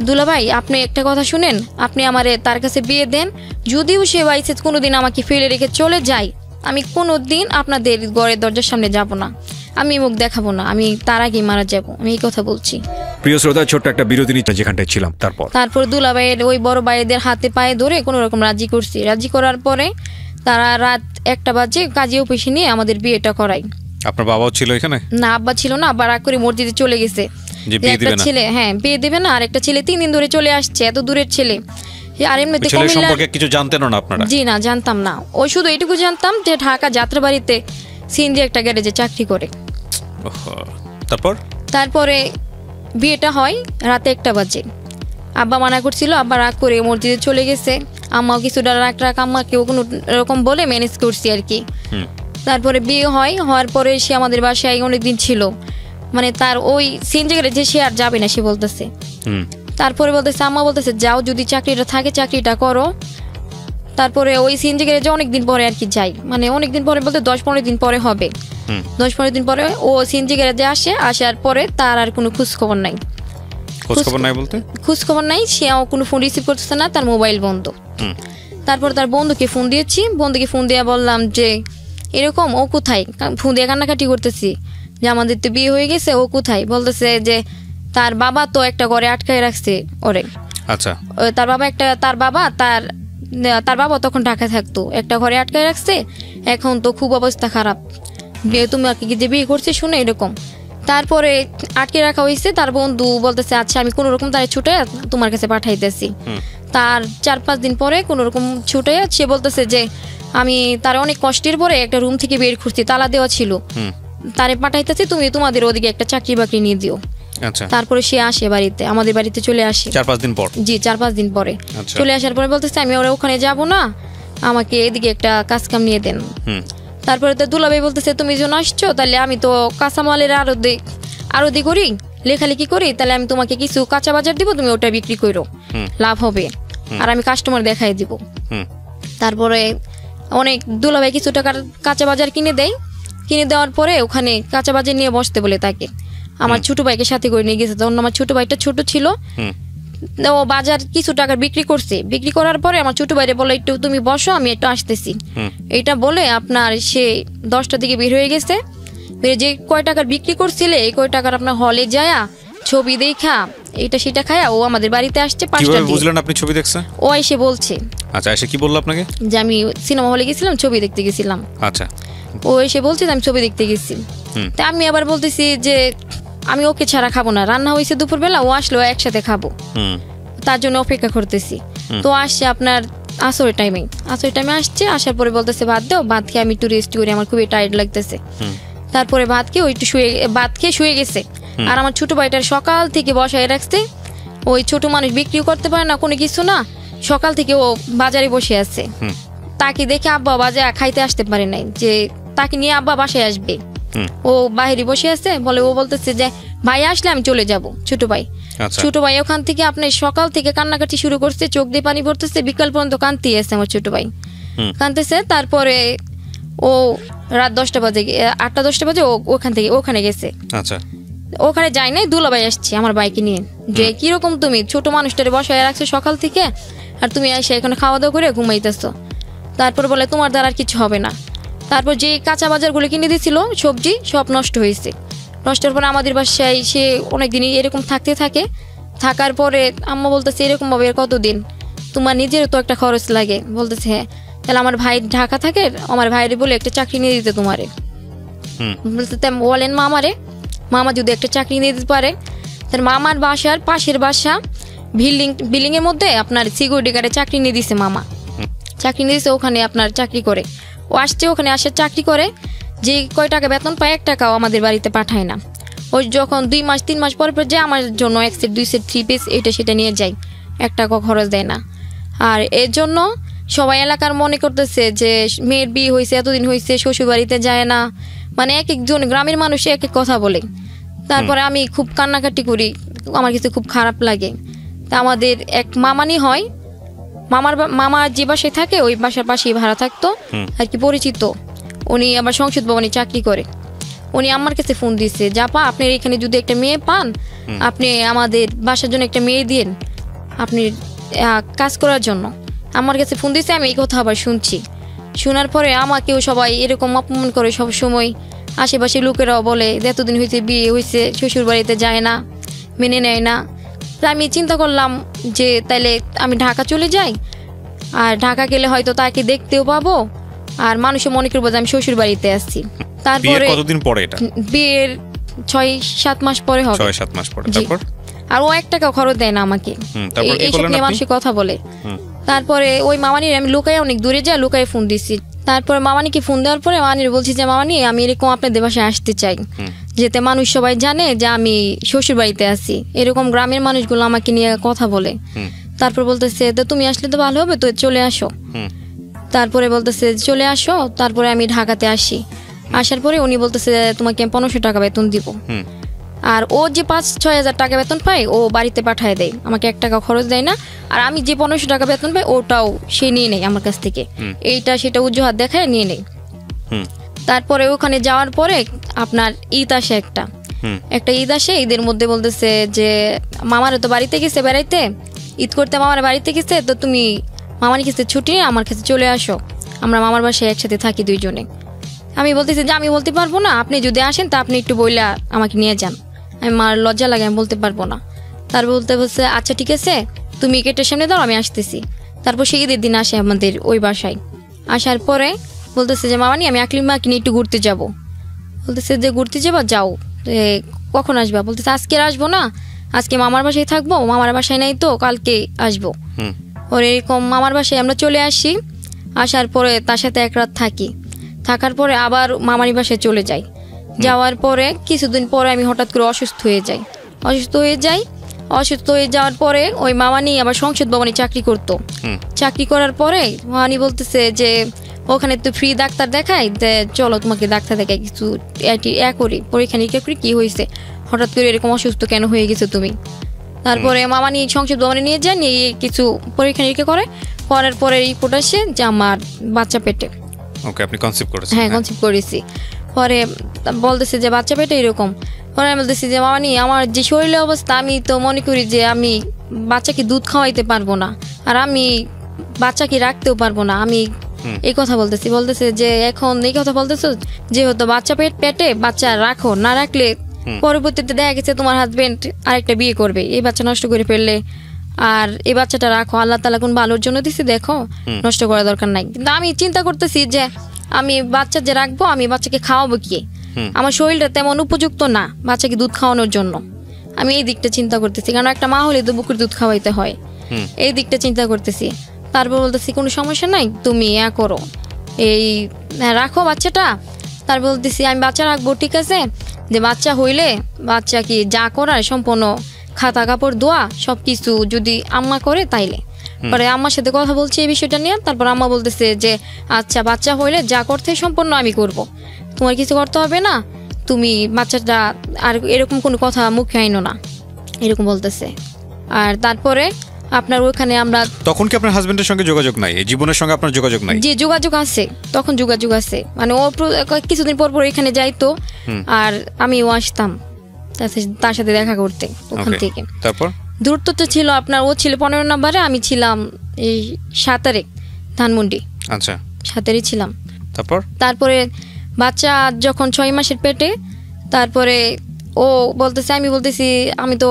দুলা ভাই আপনি একটা কথা শুনেন, আপনি আমারে তার কাছে বিয়ে দেন, যদিও সে বাইসে কোনোদিন আমাকে ফেলে রেখে চলে যায়, আমি কোনোদিন আপনাদের ঘরের দরজার সামনে যাব না, আমি মুখ দেখাবো না, আমি তার আগেই মারা যাব, আমি এই কথা বলছি।
প্রিয় শ্রোতা, ছোট্ট একটা বিরতি নিতে যেখানটায় ছিলাম, তারপর
দুলাভাইয়ের ওই বড় ভাইদের হাতে পায়ে ধরে কোনো রকম রাজি করছি। রাজি করার পরে তারা রাত 1টা বাজে কাজী অফিসে নিয়ে আমাদের বিয়েটা করাই।
আপনার বাবাও ছিল এখানে?
না, আব্বা ছিল না, আব্বা রাগ করে মসজিদে চলে গেছে। একটা ছেলে, হ্যাঁ বিয়ে দেবে না, আর একটা ছেলে 3 দিন ধরে চলে আসছে, এত দূরের ছেলে। আর এমনিতে
ছেলের সম্পর্কে কিছু জানতেন না আপনারা?
জি না, জানতাম না। ওই শুধু এইটুকু জানতাম যে ঢাকা যাত্রাবাড়িতে সিএনজি একটা গ্যারেজে চাকরি করে। তারপরে বিয়েটা হয় রাতে 1টা বাজে। আব্বা মানা করছিল, আব্বা রাগ করে মসজিদে চলে গেছে। আম্মাও কিছুটা রাগ আম্মাকেও কোনো রকম বলে ম্যানেজ করছি আর কি। তারপরে বিয়ে হওয়ার পরে সে আমাদের বাসায় অনেকদিন ছিল, মানে তার ওই সিএনজি গ্যারেজে সে আর যাবে না সে বলতেছে। তারপরে বলতেছে, আম্মা বলতেছে যাও, যদি চাকরিটা থাকে চাকরিটা করো। তারপরে ওই সিএনজি গ্যারেজে অনেকদিন পরে আর কি যাই, মানে অনেকদিন পরে বলতে 10-15 দিন পরে হবে। 10-15 দিন পরে ও সিএনজি গ্যারেজে আসার পরে তার আর কোনো খোঁজ খবর নাই। খোঁজ খবর নাই, সে কোনো ফোন রিসিভ করতেছে না, তার মোবাইল বন্ধ। তারপর তার বন্ধুকে ফোন দিয়েছি, বন্ধুকে ফোন দিয়ে বললাম যে এরকম, ও কোথায়? ফোন দিয়ে কান্নাকাটি করতেছি যে আমাদের তো বিয়ে হয়ে গেছে, ও কোথায়? বলতেছে যে তার বাবা তো একটা ঘরে আটকায় রাখছে ওরে।
আচ্ছা।
তার বাবা তখন ঢাকায় থাকতো, একটা ঘরে আটকায় রাখছে, এখন তো খুব অবস্থা খারাপ, তুমি আর কি যে বিয়ে করছে শুনে এরকম। তারপরে আটকে রাখা হয়েছে। তার বন্ধু বলতেছে আচ্ছা আমি কোনো রকম তার ছুটে তোমার কাছে পাঠাইতেছি। তার 4-5 দিন পরে কোনো রকম ছুটে সে বলতেছে যে আমি তার অনেক কষ্টের পরে একটা রুম থেকে বের করছি, তালা দেওয়া ছিল, তারে পাঠাইতেছি, তুমি তোমাদের ওদিকে একটা চাকরি বাকরি নিয়ে দিও। তারপরে সে আসে বাড়িতে, আমাদের বাড়িতে চলে আসে
4-5 দিন পর।
জি 4-5 দিন পরে চলে আসার পরে বলতেছে আমি ওখানে যাব না, আমাকে এদিকে একটা কাজ কাম নিয়ে দেন। তারপরে তো দুলাভাই বলতেছে তুমি যখন আসছো তাহলে আমি তো কাঁচামালের আরতি করি, লেখালেখি করি, তাহলে আমি তোমাকে কিছু কাঁচা বাজার দিব, তুমি ওটা বিক্রি করো, লাভ হবে, আর আমি কাস্টমার দেখাই দিব। তারপরে অনেক দুলাভাই কিছু টাকার কাঁচা বাজার কিনে দেওয়ার পরে ওখানে কাঁচা বাজার নিয়ে বসতে বলে তাকে আমার ছোট ভাইকে সাথে করে নিয়ে গেছে। তখন আমার ছোট ভাইটা ছোট ছিল, ও বাজার কিছু টাকার বিক্রি করছে। বিক্রি করার পরে আমার ছোট ভাইরে বলে একটু তুমি বসো, আমি একটু আসতেছি। এটা বলে আপনার সে 10টার দিকে বের হয়ে গেছে। যে কয় টাকার বিক্রি করছিলে এই কয় টাকার আপনার হলে যায়া ছবি দেখা এটা সেটা খায়া ও আমাদের বাড়িতে আসছে। 5টা
বুঝলেন আপনি ছবি দেখছেন?
ও এসে বলছে।
আচ্ছা, এসে কি বললো আপনাকে?
যে আমি সিনেমা হলে গেছিলাম, ছবি দেখতে গেছিলাম।
আচ্ছা,
ও এসে বলছে আমি ছবি দেখতে গেছি। তা আমি আবার বলতেছি যে আমি ওকে ছাড়া খাবো না, রান্না হয়েছে দুপুরবেলা, ও আসলো একসাথে খাবো, তার জন্য অপেক্ষা করতেছি। তো আসছে আপনার আসরের টাইমে আসছে। আসার পরে বলতেছে ভাত দাও, ভাত খেয়ে আমি একটু রেস্ট করি, আমার খুবই টায়ার্ড লাগতেছে। তারপরে ভাত খেয়ে শুয়ে গেছে। আর আমার ছোট ভাইটার সকাল থেকে বসায় রাখছে। ওই ছোট মানুষ বিক্রিও করতে পারে না, কোনো কিছু না, সকাল থেকে ও বাজারে বসে আছে। তাকে দেখে আব্বা বাজারে খাইতে আসতে পারে নাই, যে তাকে নিয়ে আব্বা বাসায় আসবে, ও বাইরে বসে আছে। ও বলতেছে যে ভাই আসলে আমি চলে যাব। ছোট ভাই ওখান থেকে আপনার সকাল থেকে কান্নাকাটি শুরু করছে, চোখ দিয়ে পানি পড়তেছে, বিকাল পর্যন্ত কাঁদতেই আছে আমার ছোট ভাই, কাঁদতেছে। তারপরে ও রাত 10টা বাজে 8টা-10টা বাজে ওখানে গেছে।
আচ্ছা,
ওখানে যাই নাই, দুলাভাই আসছে আমার বাইকে নিয়ে, যে কিরকম তুমি ছোট মানুষটারে বসায় রাখছো সকাল থেকে, আর তুমি এসে এখানে খাওয়া দাওয়া করে ঘুমাইতেছো। তারপর বলে তোমার দ্বারা আর কিছু হবে না। তারপর যে কাঁচা বাজারগুলো কিনে দিয়েছিল সবজি সব নষ্ট হয়েছে। নষ্টের পরে আমাদের বাসায় সে অনেকদিনই এরকম থাকার পরে আম্মা বলতেছে এরকম ভাবে কতদিন, তোমার নিজেরও তো একটা খরচ লাগে। বলতেছে হ্যাঁ, তাহলে আমার ভাই ঢাকা থাকে, আমার ভাইরে বলে একটা চাকরি নিয়ে দিতে তোমারে। বলতে বলেন মামা যদি একটা চাকরি নিয়ে দিতে পারে। তার মামার বাসার পাশের বাসা বিল্ডিং এর মধ্যে আপনার সিকিউরিটি গার্ডে চাকরি নিয়ে দিছে। মামা চাকরি নিয়ে দিছে, ওখানে আপনার চাকরি করে। ও আসছে, ওখানে আসে চাকরি করে, যে কয় টাকা বেতন পায় 1 টাকাও আমাদের বাড়িতে পাঠায় না। ওই যখন 2-3 মাস পর যে আমার জন্য 1 সেট 2 সেট 3 পিস এটা সেটা নিয়ে যায়, 1 টাকাও খরচ দেয় না। আর এর জন্য সবাই এলাকার মনে করতেছে যে মেয়ের বিয়ে হয়েছে, এতদিন হয়েছে, শ্বশুর বাড়িতে যায় না, মানে এক একজন গ্রামের মানুষ এক এক কথা বলে। তারপরে আমি খুব কান্নাকাটি করি, আমার কিছু খুব খারাপ লাগে। তা আমাদের এক মামানি হয়, মামা যে বাসায় থাকে ওই বাসার পাশেই ভাড়া থাকতো আর কি, পরিচিত। উনি আবার সংসদ ভবনে চাকরি করে। উনি আমার কাছে ফোন দিচ্ছে, জাপা আপনার এখানে যদি একটা মেয়ে পান, আপনি আমাদের বাসার জন্য একটা মেয়ে দিন, আপনি কাজ করার জন্য। আমার কাছে ফোন দিচ্ছে, আমি এই কথা আবার শুনছি। শোনার পরে আমাকেও সবাই এরকম অপমান করে সব সময়, আশেপাশে লোকেরাও বলে যে এতদিন হয়েছে বিয়ে হয়েছে, শ্বশুর বাড়িতে যায় না, মেনে নেয় না। তাই আমি চিন্তা করলাম যে তাইলে আমি ঢাকা চলে যাই, আর ঢাকা গেলে হয়তো তাকে দেখতেও পাবো, আর মানুষও মনে করবো যে আমি শ্বশুর বাড়িতে আসছি। তারপরে
কতদিন পরে এটা?
বিয়ের 6-7 মাস পরে হবে।
6-7 মাস পরে। তারপর
আর ও 1 টাকা খরচ দেয় না আমাকে, এইসব নিয়ে মানুষের কথা বলে। তারপরে ওই মামানির আমি লুকায় অনেক দূরে যাই, লুকায় ফোন দিচ্ছি। তারপরে মামানিকে ফোন দেওয়ার পরে মামানির বলছি যে মামানি আমি এরকম আপনাদের বাসায় আসতে চাই, যেতে মানুষ সবাই জানে যে আমি শ্বশুর বাড়িতে আছি, এরকম গ্রামের মানুষগুলো আমাকে নিয়ে কথা বলে। তারপর বলতেছে তো তুমি আসলে তো ভালো হবে, তো চলে আসো। তারপরে বলতেছে চলে আসো। তারপরে আমি ঢাকাতে আসি, আসার পরে উনি বলতেছে তোমাকে 1500 টাকা বেতন দিব, আর ও যে 5-6 হাজার টাকা বেতন পায় ও বাড়িতে পাঠায় দেয়, আমাকে 1 টাকা খরচ দেয় না। আর আমি যে 1500 টাকা বেতন পাই ওটাও সে নিয়ে নেয় আমার কাছ থেকে, এইটা সেটা অজুহাত দেখায় নিয়ে নেয়। তারপরে ওখানে যাওয়ার পরে আপনার ঈদ আসে, একটা ঈদ আসে। ঈদের মধ্যে বলতেছে যে মামারা তো বাড়িতে গেছে বেড়াইতে, ঈদ করতে মামারা বাড়িতে গেছে, তো তুমি মামার কাছে ছুটি নিয়ে আমার কাছে চলে আসো, আমরা মামার বাসায় একসাথে থাকি 2 জনে। আমি বলতেছি যে আমি বলতে পারবো না, আপনি যদি আসেন তা আপনি একটু বইলা আমাকে নিয়ে যান, আমি মার লজ্জা লাগে, আমি বলতে পারবো না। তারপর বলছে আচ্ছা ঠিক আছে তুমি গেটের সামনে দাও, আমি আসতেছি। তারপর সেই ঈদের দিন আসে আমাদের ওই বাসায়। আসার পরে বলতেছে যে মামানি আমি আকলিমাকে নিয়ে একটু ঘুরতে যাব। বলতেছে যে ঘুরতে যাবা, যাও, কখন আসবা? বলতেছে আজকে আসবো না, আজকে মামার বাসায় থাকবো, মামার বাসায় নাই তো কালকে আসবো। ওর এরকম মামার বাসায় আমরা চলে আসি। আসার পরে তার সাথে 1 রাত থাকি, থাকার পরে আবার মামারি বাসায় চলে যাই। যাওয়ার পরে কিছুদিন পরে আমি হঠাৎ করে অসুস্থ হয়ে যাই। অসুস্থ হয়ে যাওয়ার পরে ওই মামানি আবার সংসদ ভবনে চাকরি করতো। চাকরি করার পরে মামানি বলতেছে যে ওখানে তো ফ্রি ডাক্তার দেখায়, চলো তোমাকে ডাক্তার দেখায়, কিছু করি, পরীক্ষা নিরীক্ষা করি, কি হয়েছে, হঠাৎ করে এরকম অসুস্থ কেন হয়ে গেছো তুমি। তারপরে মামানি সংসদ ভবনে নিয়ে যান, নিয়ে কিছু পরীক্ষা নিরীক্ষা করার পরে রিপোর্ট আসে যে আমার বাচ্চা পেটে।
ওকে, আপনি কনসিভ করেছেন?
হ্যাঁ, কনসিভ করেছি। পরে বলতেছে যে বাচ্চা পেটে এরকম। পরে আমি বলতেছি যে মামানি আমার যে শরীরের অবস্থা, আমি তো মনে করি যে আমি বাচ্চাকে দুধ খাওয়াইতে পারবো না, আর আমি বাচ্চাকে রাখতেও পারবো না, আমি এই কথা বলতেছে যে এখন এই কথা বলতেছো যেহেতু বাচ্চা পেটে, বাচ্চা রাখো, না রাখলে পরবর্তীতে দেখা গেছে তোমার হাজবেন্ড আরেকটা বিয়ে করবে, এই বাচ্চা নষ্ট করে ফেললে, আর এই বাচ্চাটা রাখো, আল্লাহ তাআলা কোন ভালোর জন্য দিছে, দেখো নষ্ট করার দরকার নাই। কিন্তু আমি চিন্তা করতেছি যে আমি বাচ্চা যে রাখবো, আমি বাচ্চাকে খাওয়াবো কি, আমার শরীরটা তেমন উপযুক্ত না বাচ্চাকে দুধ খাওয়ানোর জন্য। আমি এই দিকটা চিন্তা করতেছি, কারণ একটা মা হলে তো বুকের দুধ খাওয়াইতে হয়, এই দিকটা চিন্তা করতেছি। তারপর বলতেছি কোনো সমস্যা নাই, তুমি করো, এই রাখো বাচ্চাটা। তারপর বলতেছি আমি বাচ্চা রাখবো, ঠিক আছে, যে বাচ্চা হইলে বাচ্চা কি যা করার সম্পূর্ণ খাতা কাপড় ধোয়া সব কিছু যদি আম্মা করে তাইলে। পরে আম্মার সাথে কথা বলছি এই বিষয়টা নিয়ে। তারপর আম্মা বলতেছে যে আচ্ছা বাচ্চা হইলে যা করতে সম্পূর্ণ আমি করব, তোমার কিছু করতে হবে না, তুমি বাচ্চাটা আর এরকম কোনো কথা মুখে আইনো না, এরকম বলতেছে। আর তারপরে আপনার ওখানে আমরা
তখন কি আপনার হাজবেন্ডের সঙ্গে যোগাযোগ নাই, এই জীবনের সঙ্গে আপনার যোগাযোগ নাই?
যে যোগাযোগ আছে, তখন যোগাযোগ আছে, মানে ও কিছুদিন পর পর এখানে যাইতো, আর আমিও আসতাম তার সাথে দেখা করতে ওখান থেকে।
তারপর
দূরত্বটা ছিল আপনার, ও ছিল 15 নম্বরে, আমি ছিলাম এই 7 ধানমন্ডি।
আচ্ছা,
7 ছিলাম।
তারপরে
বাচ্চা যখন 6 মাসের পেটে, তারপরে ও বলতেছে, আমি বলতেছি আমি তো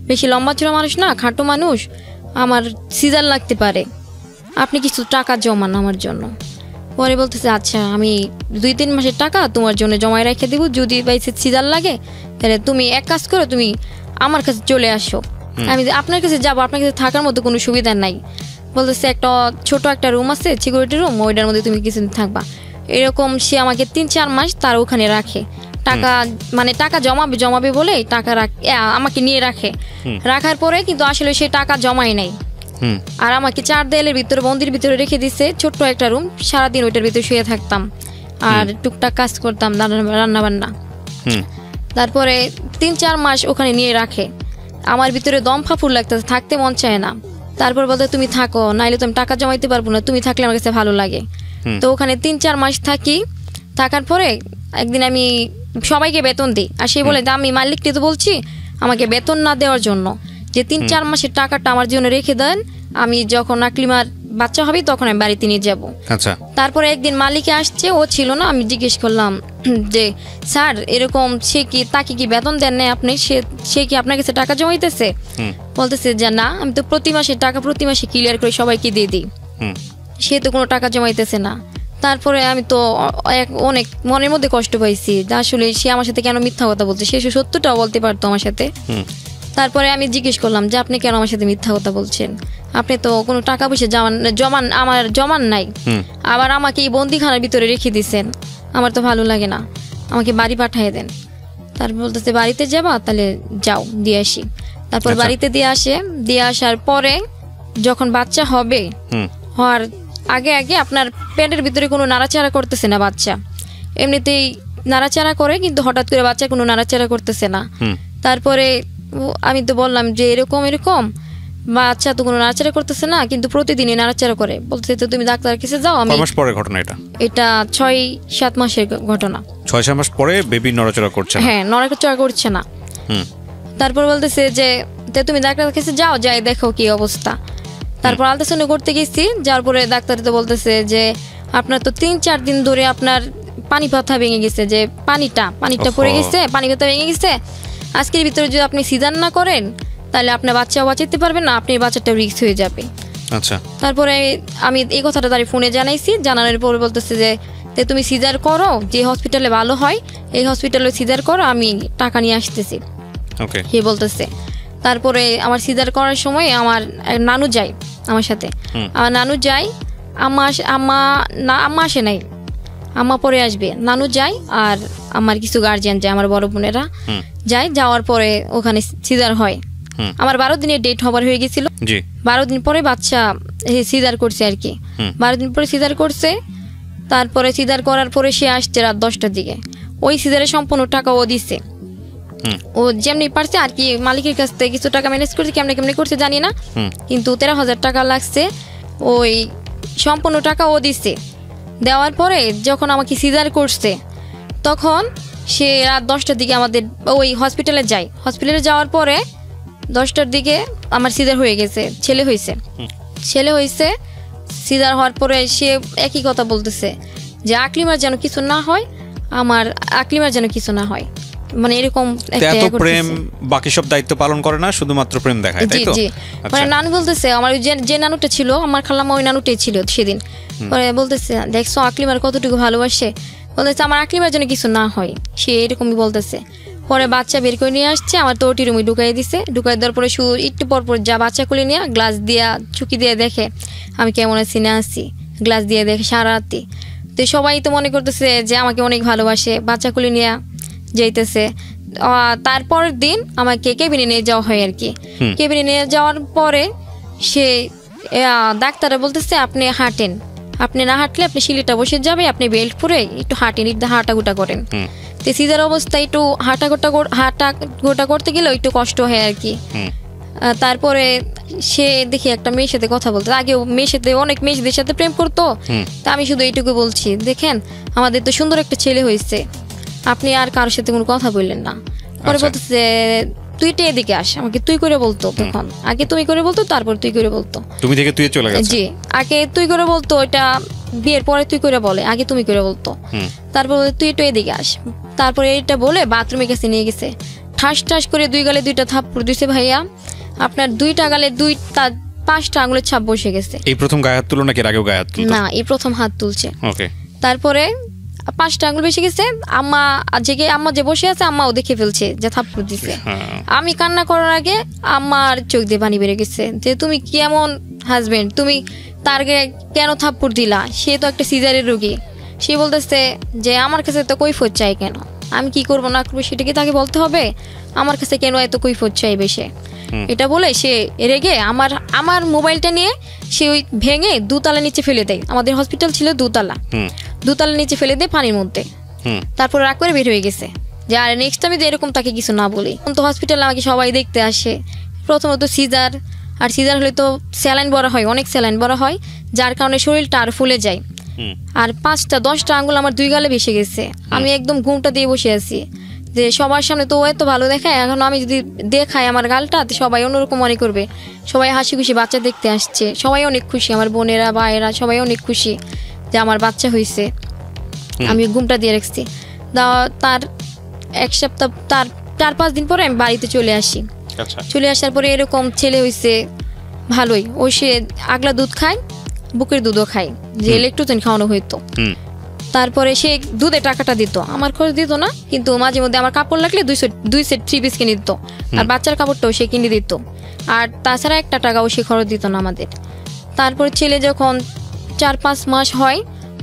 বেশি লম্বা চড়া মানুষ না, খাটো মানুষ, আমার সিজার লাগতে পারে, আপনি কিছু টাকা জমান আমার জন্য। পরে বলতেছে আচ্ছা আমি 2-3 মাসের টাকা তোমার জন্য জমায় রেখে দেবো, যদি বাইসে সিজার লাগে তাহলে তুমি এক কাজ করো, তুমি আমার কাছে চলে আসো, আমি আপনার কাছে যাবো, আপনার কাছে থাকার মতো কোনো সুবিধা নাই। বলতেছে একটা ছোট একটা রুম আছে, সিকিউরিটি রুম, ওইটার মধ্যে তুমি কিছুদিন থাকবা। এরকম সে আমাকে 3-4 মাস তার ওখানে রাখে, টাকা মানে টাকা জমাবে বলে টাকা আমাকে নিয়ে রাখে। রাখার পরে কিন্তু আসলে সে টাকা জমাই নাই, আর আমাকে 4 দেয়ালের ভিতরে বন্দির ভিতরে রেখে দিচ্ছে, ছোট্ট একটা রুম, সারাদিন ওইটার ভিতরে শুয়ে থাকতাম আর টুকটাক কাজ করতাম, রান্না বান্না। তারপরে 3-4 মাস ওখানে নিয়ে রাখে, আমার ভিতরে দম ফাফুর লাগতেছে, থাকতে মন চায় না। তারপর বলতে তুমি থাকো, নাইলে তুমি টাকা জমাইতে পারবো না, তুমি থাকলে আমার কাছে ভালো লাগে। তো ওখানে 3-4 মাস থাকি। থাকার পরে একদিন আমি সবাইকে বেতন দিই, আর সে বলে আমি মালিককে তো বলছি আমাকে বেতন না দেওয়ার জন্য, যে 3-4 মাসের টাকাটা আমার জন্য রেখে দেন, আমি যখন আকলিমার বাচ্চা হবে তখন আমি বাড়িতে নিয়ে যাব।
আচ্ছা।
তারপরে একদিন মালিকে আসছে, ও ছিল না, আমি জিজ্ঞেস করলাম যে স্যার এরকম সে কি, তাকে কি বেতন দেন না আপনি, সে কি আপনার কাছে টাকা জমাইতেছে? বলতেছে যে না, আমি তো প্রতি মাসে টাকা প্রতি মাসে ক্লিয়ার করে সবাইকে দিয়ে দিই, সে তো কোনো টাকা জমাইতেছে না। তারপরে আমি তো অনেক মনের মধ্যে কষ্ট পাইছি, আসলে সে আমার সাথে কেন মিথ্যা কথা বলছে, সে সত্যটাও বলতে পারতো আমার সাথে। তারপরে আমি জিজ্ঞেস করলাম যে আপনি কেন আমার সাথে মিথ্যা কথা বলছেন, আপনি তো কোনো টাকা পয়সা জমান নাই, আবার আমাকে এই বন্দিখানার ভিতরে রেখে দিচ্ছেন, আমার তো ভালো লাগে না, আমাকে বাড়ি পাঠিয়ে দেন। তারপর বলতেছে বাড়িতে যাবা, তাহলে যাও দিয়ে আসি। তারপর বাড়িতে দিয়ে আসার পরে যখন বাচ্চা হবে, হওয়ার আগে আপনার পেটের ভিতরে কোনো নাড়াচাড়া করতেছে না বাচ্চা, এমনিতেই নাড়াচাড়া করে কিন্তু হঠাৎ করে বাচ্চা কোনো নাড়াচাড়া করতেছে না। তারপরে আমি তো বললাম যে এরকম বাচ্চা তো কোনো নাড়াচাড়া করতেছে না, কিন্তু প্রতিদিনই নাড়াচাড়া করে। বলতে তো তুমি ডাক্তার কাছে যাও। আমি
মাস পরে ঘটনা এটা
6-7 মাসের ঘটনা।
6-7 মাস পরে বেবি নড়াচড়া করছে না? হ্যাঁ,
নড়াচড়া করছে না। তারপর বলতেছে যে তুমি ডাক্তার কাছে যাও, যাই দেখো কি অবস্থা। তারপর আলট্রাসাউন্ড করতে গেছি, যার পরে ডাক্তার তো বলতেছে যে আপনার তো 3-4 দিন ধরে আপনার পানি পাতা ভেঙে গেছে, যে পানিটা পড়ে গেছে, পানি পাতা ভেঙে গেছে। আজকের ভিতরে যদি আপনি সিজার না করেন তাহলে আপনার বাচ্চা বাঁচাতে পারবেন না, আপনার বাচ্চাটা রিস্ক হয়ে যাবে।
আচ্ছা।
তারপরে আমি এই কথাটা তার ফোনে জানাইছি, জানানোর পরে বলতেছে যে তুমি সিজার করো, যে হসপিটালে ভালো হয় এই হসপিটালে সিজার করো, আমি টাকা নিয়ে আসতেছি।
ওকে।
হে বলতেছে। তারপরে আমার সিজার করার সময় আমার নানু যায় আমার সাথে, আমার নানু যায়, আম্মা আসে নাই, আম্মা পরে আসবে, নানু যায় আর আমার কিছু গার্জিয়ান যায়, আমার বড় বোনেরা যায়। যাওয়ার পরে ওখানে সিজার হয়। আমার 12 দিনের ডেট হবার হয়ে গেছিল, 12 দিন পরে বাচ্চা সিজার করছে আর কি, 12 দিন পরে সিজার করছে। তারপরে সিজার করার পরে সে আসছে রাত 10টার দিকে, ওই সিজারের সম্পূর্ণ টাকা ও দিচ্ছে, ও যেমনি পারছে আর কি, মালিকের কাছ থেকে কিছু টাকা ম্যানেজ করছে, কেমনে করছে জানি না, কিন্তু 13,000 টাকা লাগছে, ওই সম্পূর্ণ টাকা ও দিচ্ছে। দেওয়ার পরে যখন আমাকে সিজার করছে তখন সে রাত 10টার দিকে আমাদের ওই হসপিটালে যায়। হসপিটালে যাওয়ার পরে 10টার দিকে আমার সিজার হয়ে গেছে, ছেলে হয়েছে। সিজার হওয়ার পরে সে একই কথা বলতেছে যে আকলিমার যেন কিছু না হয়, আমার আকলিমার যেন কিছু না হয়, মানে এরকম
এত প্রেম, বাকি সব দায়িত্ব পালন করে না, শুধুমাত্র প্রেম দেখায়, তাই তো?
জি। মানে নানু বলতেছে, আমার যে নানুটা ছিল, আমার খালাম্মা ওই নানুটাই ছিল সেদিন, পরে বলতেছে দেখছো আকলিমার কতটুকু ভালোবাসে, বলতেছে আমার আকলিমার যেন কিছু না হয়, সে এরকমই বলতেছে। পরে বাচ্চা বের করে নিয়ে আসছে, আমার তো ওটি রুমে ঢুকাই দিছে, ঢুকাই দেওয়ার পরে একটু পরপর যা বাচ্চা খুলে নিয়ে গ্লাস দিয়া চুকি দিয়ে দেখে আমি কেমন আছি না আছি, গ্লাস দিয়ে দেখে সারা রাতি। তো সবাই তো মনে করতেছে যে আমাকে অনেক ভালোবাসে, বাচ্চা খুলে নিয়ে যাইতেছে। তারপরের দিন আমাকে কেবিনে নিয়ে যাওয়া হয় আর কি। কেবিনে নিয়ে যাওয়ার পরে সে ডাক্তারে বলতেছে আপনি হাঁটেন, আপনি না হাঁটলে আপনি সিলিটা বসে যাবে, আপনি বেল্ট পরে একটু হাঁটেন, হাঁটাগুটা করেন। তো সিজার অবস্থায় একটু হাঁটাগোটা করতে গেলে একটু কষ্ট হয় আর কি। তারপরে সে দেখি একটা মেয়ের সাথে কথা বলতো, আগে মেয়ের সাথে অনেক মেয়েদের সাথে প্রেম করতো। তা আমি শুধু এইটুকু বলছি, দেখেন আমাদের তো সুন্দর একটা ছেলে হয়েছে, আপনি আর কারোর সাথে কোনো কথা বললেন না। পরে বলতেছে তুই তো এদিকে আস, আমাকে তুই করে বলতো, তখন আগে তুমি করে বলতো, তারপর তুই করে বলতো,
তুমি থেকে তুই চলে গেছে।
জি, আগে তুই করে বলতো, এটা বিয়ের পরে তুই করে বলে, আগে তুমি করে বলতো। তারপর তুই তো এদিকে আস, তারপরে এটা বলে বাথরুমের কাছে নিয়ে গেছে, ঠাস করে 2 গালে 2টা থাপ্পড় দিছে ভাইয়া, আপনার 2টা গালে 5টা আঙুলের ছাপ বসে গেছে।
এই প্রথম গায়ে হাত তুলো নাকি আগেও গায়ে হাত তুলতো?
না, এই প্রথম হাত তুলছে।
ওকে।
তারপরে 5টা আঙুল বেশি গেছে, আম্মা যে বসে আছে আম্মাও দেখে ফেলছে যে থাপ্পড় দিছে। আমি কান্না করার আগে আমার চোখ দিয়ে পানি বেরিয়ে গেছে, যে তুমি কেমন হাজবেন্ড, তুমি তার কেন থাপ্পড় দিলা, সে তো একটা সিজারের রোগী। সে বলতেছে যে আমার কাছে তো কৈফিয়ত চাই কেন, আমি কি করবো না করবো সেটা কি তাকে বলতে হবে, আমার কাছে কেন এত কৈফিয়ত চাইবে সে। এটা বলে সে রেগে আমার মোবাইলটা নিয়ে সে ওই ভেঙে 2 তলা নিচে ফেলে দেয়। আমাদের হসপিটাল ছিল 2 তলা, 2 তলা নিচে ফেলে দেয় পানির মধ্যে। তারপর রাগ করে বের হয়ে গেছে যে আর নেক্সট টাইমে এরকম তাকে কিছু না বলি। তো হসপিটালে আমাকে সবাই দেখতে আসে, প্রথমত সিজার, আর সিজার হলে তো স্যালাইন ভরা হয়, অনেক স্যালাইন ভরা হয়, যার কারণে শরীরটা আর ফুলে যায়। আর 5টা 10টা আঙ্গুল আমার 2 গালে ভেসে গেছে, আমি একদম ঘুমটা দিয়ে বসে আছি। যে সবার সামনে তো ও এত ভালো দেখায়, এখন আমি যদি দেখাই আমার গালটা সবাই অন্যরকম মনে করবে। সবাই হাসি খুশি বাচ্চা দেখতে আসছে, সবাই অনেক খুশি, আমার বোনেরা ভাইয়েরা সবাই অনেক খুশি যে আমার বাচ্চা হয়েছে। আমি ঘুমটা দিয়ে রাখছি। তার এক সপ্তাহ, তার 4-5 দিন পরে আমি বাড়িতে চলে আসি। চলে আসার পরে এরকম ছেলে হয়েছে ভালোই, ও সে আগলা দুধ খায়, বুকের দুধও খায়, যে লেকটোজেন খাওয়ানো হইতো। তারপরে সে দুধে টাকাটা দিত, আমার খরচ দিত না, কিন্তু মাঝে মধ্যে আমার কাপড় লাগলে 2 সেট 3 পিস কিনে দিত, আর বাচ্চার কাপড়টাও সে কিনে দিত, আর তাছাড়া 1 টাকাও সে খরচ দিত না আমাদের। তারপর ছেলে যখন 4-5 মাস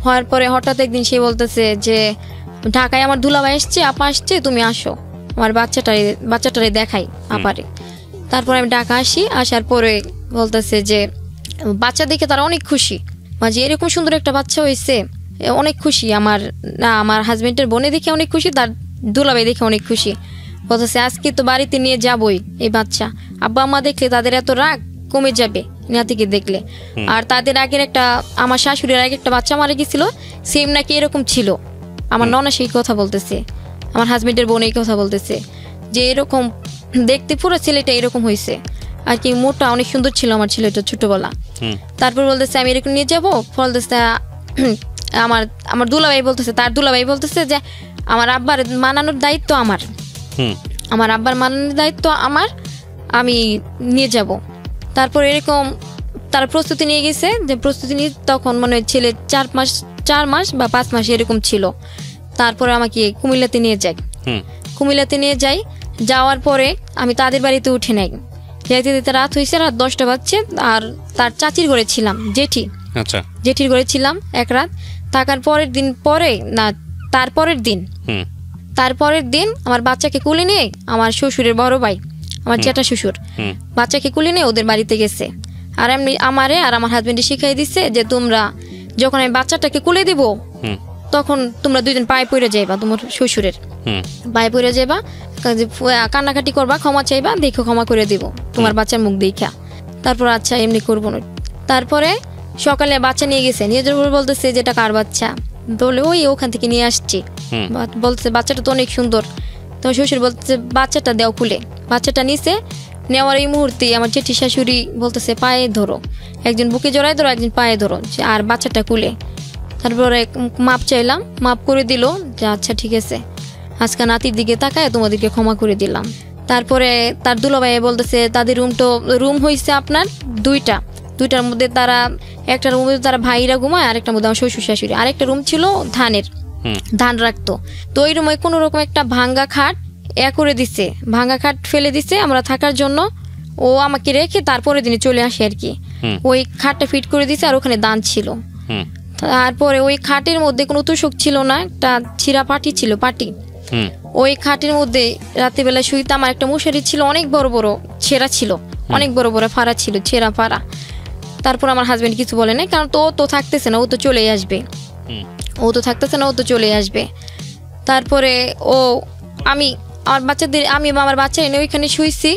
হওয়ার পরে হঠাৎ একদিন সে বলতেছে যে ঢাকায় আমার দুলাভাই আসছে, আপা আসছে, তুমি আসো আমার বাচ্চাটারে দেখাই আপারে। তারপর আমি ঢাকা আসি, আসার পরে বলতেছে যে বাচ্চা দেখে তারা অনেক খুশি, যে এরকম সুন্দর একটা বাচ্চা হয়েছে, অনেক খুশি। আমার হাজবেন্ডের বোনে দেখে অনেক খুশি, তার দুলাভাই দেখে অনেক খুশি। বলতেছে আজকে তো বাড়িতে নিয়ে যাবই এই বাচ্চা, আব্বা আম্মা দেখলে তাদের এত রাগ কমে যাবে নাতিকে দেখলে। আর তাদের আগের আমার শাশুড়ির আগে একটা বাচ্চা মারা গেছিল, সেম নাকি এরকম ছিল। আমার ননা সেই কথা বলতেছে, আমার হাজবেন্ডের বোন এই কথা বলতেছে যে এরকম দেখতে পুরো ছেলেটা এরকম হয়েছে আর কি, মোটা অনেক সুন্দর ছিল আমার ছেলেটা ছোটবেলা। তারপর বলতেছে আমি এরকম নিয়ে যাবো, বলতেছে আমার দুলাভাই বলতেছে, তার দুলাভাই বলতেছে যে আমার আব্বার মানানোর দায়িত্ব আমার আব্বার মানানোর দায়িত্ব আমার, আমি নিয়ে যাব। তারপর এরকম তার প্রস্তুতি নিয়ে গেছে, যে প্রস্তুতি নিয়ে তখন মনে হয় ছেলে 4 মাস বা 5 মাস এরকম ছিল। তারপরে আমাকে কুমিল্লাতে নিয়ে যাই। যাওয়ার পরে আমি তাদের বাড়িতে উঠে নাই, যেতে যেতে রাত হয়েছে, রাত 10টা বাজছে। আর তার চাচির ঘরে ছিলাম, জেঠির ঘরে ছিলাম এক রাত। থাকার তারপরের দিন আমার বাচ্চাকে কুলে নিয়ে আমার শ্বশুরের বড় ভাই, আমার জ্যাঠা শ্বশুর, বাচ্চাকে কুলে নিয়ে ওদের বাড়িতে গেছে। আর এমনি আমারে আর আমার হাজবেন্ডে শিখাই দিচ্ছে যে তোমরা যখন আমি বাচ্চাটাকে কুলে দিব তখন তোমরা 2 দিন পায়ে পড়ে যাইবা, তোমার শ্বশুরের পায়ে পড়ে যাইবা, কান্নাকাটি করবা, ক্ষমা চাইবা, দেখো ক্ষমা করে দিব তোমার বাচ্চার মুখ দেখা। তারপর আচ্ছা এমনি করবো না। তারপরে সকালে বাচ্চা নিয়ে গেছে, নিয়ে যাওয়ার পর বলতেছে যেটা কার বাচ্চা, বলে ওই ওখান থেকে নিয়ে আসছি। বলতেছে বাচ্চাটা তো অনেক সুন্দর। তোমার শ্বশুর বলতেছে বাচ্চাটা দেও খুলে। বাচ্চাটা নিছে, নেওয়ার এই মুহূর্তে আমার জেঠি শাশুড়ি বলতেছে পায়ে ধরো, একজন বুকে জড়ায় ধরো, একজন পায়ে ধরো, আর বাচ্চাটা খুলে। তারপরে মাপ চাইলাম, মাপ করে দিল যে আচ্ছা ঠিক আছে, আজকে নাতির দিকে তাকায় তোমাদেরকে ক্ষমা করে দিলাম। তারপরে তার দুলাভাই বলতেছে তাদের রুম হয়েছে আপনার 2টার মধ্যে, তারা একটার মধ্যে তারা ভাইরা ঘুমায়, আরেকটার মধ্যে আমার শ্বশুর শাশুড়ি, আরেকটা রুম ছিল ধান রাখতো। তো ওই রুমে কোনো রকম একটা ভাঙ্গা খাট করে দিছে, ভাঙ্গা খাট ফেলে দিছে আমরা থাকার জন্য। ও আমাকে রেখে তারপরে দিনে চলে আসে আর কি। ওই খাটটা ফিট করে দিছে, আর ওখানে দান ছিল। তারপরে ওই খাটের মধ্যে কোনো তুষক ছিল না, একটা ছিঁড়া পাটি ছিল, ওই খাটের মধ্যে রাত্রিবেলা শুইতাম। আর একটা মশারি ছিল, অনেক বড় বড় ছেঁড়া ছিল, অনেক বড় বড় ফাড়া ছিল, ছেঁড়া ফাড়া। তারপর আমার হাজবেন্ড কিছু বলে না, কারণ তো থাকতেছে না, ও তো চলেই আসবে, তারপরে আমি আমার বাচ্চা এনে ওইখানে শুইছি।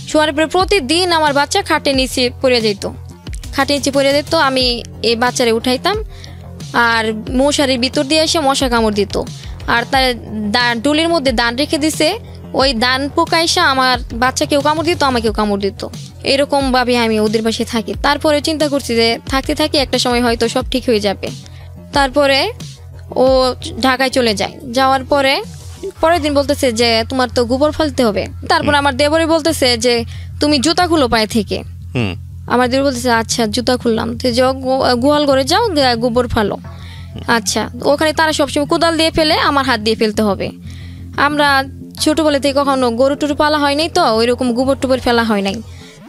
শোয়ার পরে প্রতিদিন আমার বাচ্চা খাটের নিচে পড়ে যেত। আমি এই বাচ্চারে উঠাইতাম, আর মশারির ভিতর দিয়ে এসে মশা কামড় দিত। আর তার ডুলির মধ্যে দান রেখে দিছে, ওই দান পোকা এসে আমার বাচ্চাকেও কামড় দিত, আমাকেও কামড় দিত। এরকম ভাবে আমি ওদের পাশে থাকি। তারপরে চিন্তা করছি যে থাকতে থাকি একটা সময় হয়তো সব ঠিক হয়ে যাবে। তারপরে ও ঢাকায় চলে যায়। যাওয়ার পরে পরের দিন বলতেছে যে তোমার তো গোবর ফেলতে হবে। তারপর আমার দেবরে বলতেছে যে তুমি জুতা খুলো পায়ে থেকে। আমার দেবর বলতেছে আচ্ছা জুতা খুললাম, গোয়াল ঘরে যাও, গোবর ফেলো। আচ্ছা, ওখানে তারা সবসময় কোদাল দিয়ে ফেলে, আমার হাত দিয়ে ফেলতে হবে। আমরা ছোটবেলা থেকে কখনো গরু টুরু পালা হয় নাই, তো ওইরকম গোবর টুবর ফেলা হয় নাই।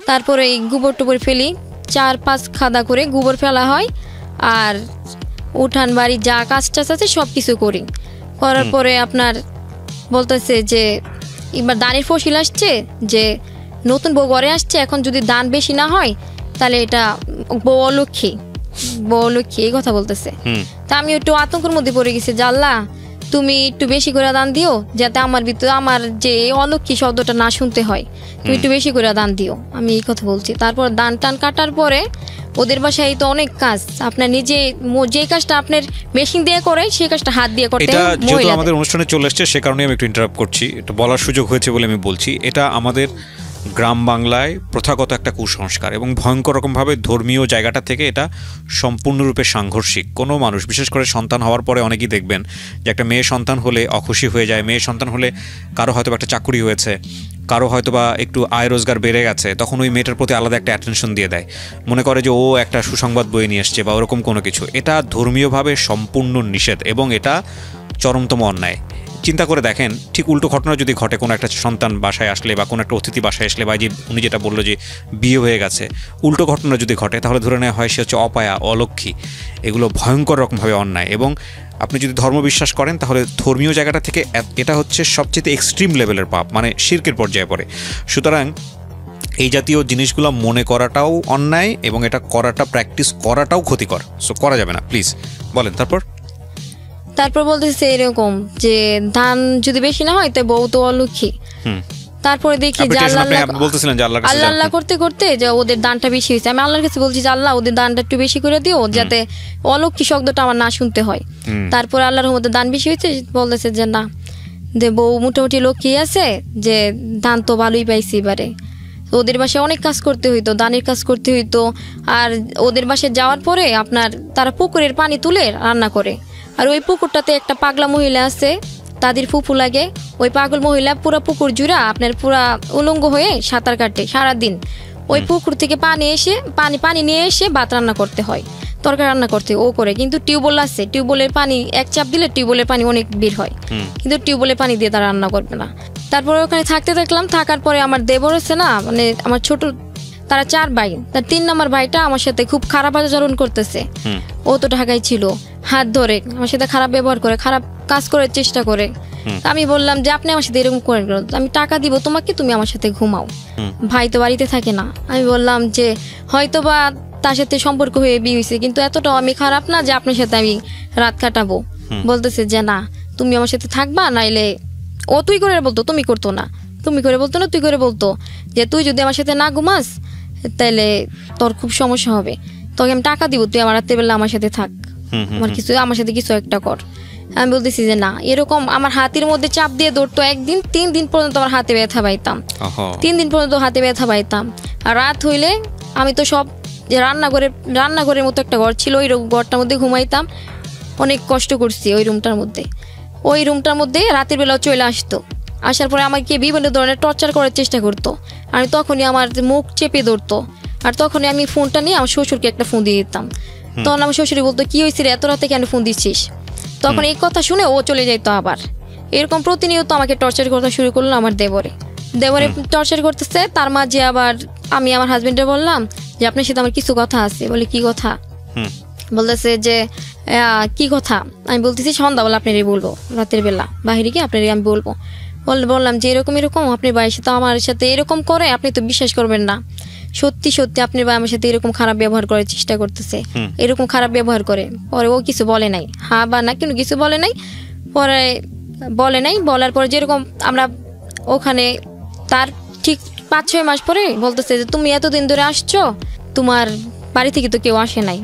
তারপরে এই গোবর টুবর ফেলি, 4-5 খাদা করে গোবর ফেলা হয়। আর উঠান বাড়ি যা কাজ টাজ আছে সব কিছু করি। করার পরে আপনার বলতেছে যে এবার দানের ফসল আসছে, যে নতুন বউ ঘরে আসছে, এখন যদি দান বেশি না হয় তাহলে এটা বউ অলক্ষী এই কথা বলতেছে। তা আমি একটু আতঙ্কের মধ্যে পড়ে গেছি, যে আল্লাহ তুমি একটু বেশি করে দান দিও, যাতে আমার ভিতরে আমার যে অলক্ষী শব্দটা না শুনতে হয়, তুমি একটু বেশি করে দান দিও, আমি এই কথা বলছি। তারপর দান টান কাটার পরে ওদের বাসায় তো অনেক কাজ, আপনার নিজে যে কাজটা আপনার মেশিন দিয়ে করে সেই কাজটা হাত দিয়ে করতে হয়।
এটা যেহেতু আমাদের অনুষ্ঠানে চলে আসছে সে কারণে আমি একটু ইন্টারাপ্ট করছি, এটা বলার সুযোগ হয়েছে বলে আমি বলছি। এটা আমাদের গ্রাম বাংলায় প্রথাগত একটা কুসংস্কার এবং ভয়ঙ্কর রকমভাবে ধর্মীয় জায়গাটা থেকে এটা সম্পূর্ণরূপে সাংঘর্ষিক। কোনো মানুষ, বিশেষ করে সন্তান হওয়ার পরে অনেকেই দেখবেন যে একটা মেয়ে সন্তান হলে অখুশি হয়ে যায়। মেয়ে সন্তান হলে কারো হয়তো একটা চাকরি হয়েছে, কারো হয়তো বা একটু আয় রোজগার বেড়ে গেছে, তখন ওই মেয়েটার প্রতি আলাদা একটা অ্যাটেনশন দিয়ে দেয়, মনে করে যে ও একটা সুসংবাদ বয়ে নিয়ে আসছে বা ওরকম কোনো কিছু। এটা ধর্মীয়ভাবে সম্পূর্ণ নিষেধ এবং এটা চরমতম অন্যায়। চিন্তা করে দেখেন, ঠিক উল্টো ঘটনা যদি ঘটে, কোনো একটা সন্তান বাসায় আসলে বা কোনো একটা অতিথি বাসায় আসলে, বা যে উনি যেটা বললো যে বিয়ে হয়ে গেছে, উল্টো ঘটনা যদি ঘটে তাহলে ধরে নেওয়া হয় সে হচ্ছে অপায়া, অলক্ষী। এগুলো ভয়ঙ্কর রকমভাবে অন্যায়। এবং আপনি যদি ধর্ম বিশ্বাস করেন তাহলে ধর্মীয় জায়গাটা থেকে এটা হচ্ছে সবচেয়ে এক্সট্রিম লেভেলের পাপ, মানে শিরকের পর্যায়ে পড়ে। সুতরাং এই জাতীয় জিনিসগুলো মনে করাটাও অন্যায় এবং এটা করাটা, প্র্যাকটিস করাটাও ক্ষতিকর। সো করা যাবে না, প্লিজ বলেন। তারপর
বলতেছে এরকম যে ধান যদি বেশি না হয় তো বউ তো অলক্ষী। তারপরে দেখি যে আল্লাহ করতে করতে যে ওদের দানটা বেশি হয়েছে, আমি আল্লাহর কাছে বলছি যে আল্লাহ ওদের দানটা একটু বেশি করে দিও, যাতে অলক্ষী শব্দটা আমার না শুনতে হয়। তারপরে আল্লাহর মধ্যে দান বেশি হয়েছে, বলতেছে যে না, যে বউ মোটামুটি লক্ষ্মী আছে, যে দান তো ভালোই পাইছি এবারে। ওদের বাসায় অনেক কাজ করতে হইতো, দানের কাজ করতে হইতো। আর ওদের বাসায় যাওয়ার পরে আপনার তারা পুকুরের পানি তুলে রান্না করে, আর ওই পুকুরটাতে একটা পাগলা মহিলা আছে, তাদের ফুফু লাগে। ওই পাগল মহিলা পুরা পুকুর জুড়া আপনার পুরা উলঙ্গ হয়ে সাঁতার কাটে সারাদিন। ওই পুকুর থেকে পানি নিয়ে এসে ভাত রান্না করতে হয়, তরকারি রান্না করতে ও করে। কিন্তু টিউবওয়েল আছে, টিউবওয়েলের পানি এক চাপ দিলে টিউবওয়েলের পানি অনেক বের হয়, কিন্তু টিউবওয়েলের পানি দিয়ে তারা রান্না করবে না। তারপরে ওখানে থাকতে থাকলাম, থাকার পরে আমার দেবর আছে না, মানে আমার ছোট, তারা 4 ভাই, তার 3 নম্বর ভাইটা আমার সাথে খুব খারাপ আচরণ করতেছে। ও তো ঢাকায় ছিল, হাত ধরে আমার সাথে খারাপ ব্যবহার করে, খারাপ কাজ করার চেষ্টা করে। আমি বললাম যে আপনি আমার সাথে এরকম করেন, আমি টাকা দিব তোমাকে, তুমি আমার সাথে ঘুমাও। ভাই তো বাড়িতে থাকে না। আমি বললাম যে হয়তো বা তার সাথে সম্পর্ক হয়ে বিয়ে হয়েছে, কিন্তু এতটাও আমি খারাপ না যে আপনার সাথে আমি রাত কাটাবো। বলতেছে যে না, তুমি আমার সাথে থাকবা, নাইলে ও তুই করে বলতো, তুমি করতো না, তুমি করে বলতো না, তুই করে বলতো যে তুই যদি আমার সাথে না ঘুমাস তাইলে তোর খুব সমস্যা হবে, তোকে আমি টাকা দিব, তুই আমার রাত্রেবেলা আমার সাথে থাক, আমার সাথে কিছু একটা কর। আমি বলতেছি যে না, এরকম আমার হাতের মধ্যে চাপ দিয়ে ধরতো। একদিন 3 দিন পর্যন্ত আমার হাতে ব্যথা পাইতাম, 3 দিন পর্যন্ত হাতে ব্যথা পাইতাম। আর রাত হইলে আমি তো সব যে রান্নাঘরের মতো একটা ঘর ছিল, ওই ঘরটার মধ্যে ঘুমাইতাম। অনেক কষ্ট করছি ওই রুমটার মধ্যে। রাতের বেলাও চলে আসতো, আসার পরে আমাকে বিভিন্ন ধরনের টর্চার করার চেষ্টা করতো। আমি তখনই আমার মুখ চেপে ধরতো, আর তখনই আমি ফোনটা নিয়ে আমার শ্বশুরকে একটা ফোন দিয়ে দিতাম। তখন আমার শ্বশুরই বলতো, কি হয়েছে রে, এত রাতে কেন ফোন দিচ্ছিস? তখন এই কথা শুনে ও চলে যাইতো। আবার এরকম প্রতিনিয়ত আমাকে টর্চার করতে শুরু করলো আমার দেবরে টর্চার করতেছে। তার মাঝে আবার আমি আমার হাজবেন্ডে বললাম যে আপনার সাথে আমার কিছু কথা আছে। বলে কি কথা? বলতেছে যে কি কথা? আমি বলতেছি সন্ধ্যাবেলা আপনারই বলবো, রাতের বেলা বাহিরে গিয়ে আপনারই আমি বলবো। বললাম যে এরকম আপনার ভাইয়ের সাথে আমার সাথে এরকম করে, আপনি তো বিশ্বাস করবেন না, সত্যি সত্যি আপনার ভাই আমার সাথে এরকম খারাপ ব্যবহার করার চেষ্টা করতেছে, এরকম খারাপ ব্যবহার করে। পরে ও কিছু বলে নাই, হ্যাঁ বা না, কিন্তু কিছু বলে নাই। পরে বলার পরে যেরকম আমরা ওখানে, তার ঠিক 5-6 মাস পরে বলতেছে যে তুমি এতদিন ধরে আসছো, তোমার বাড়ি থেকে তো কেউ আসে নাই,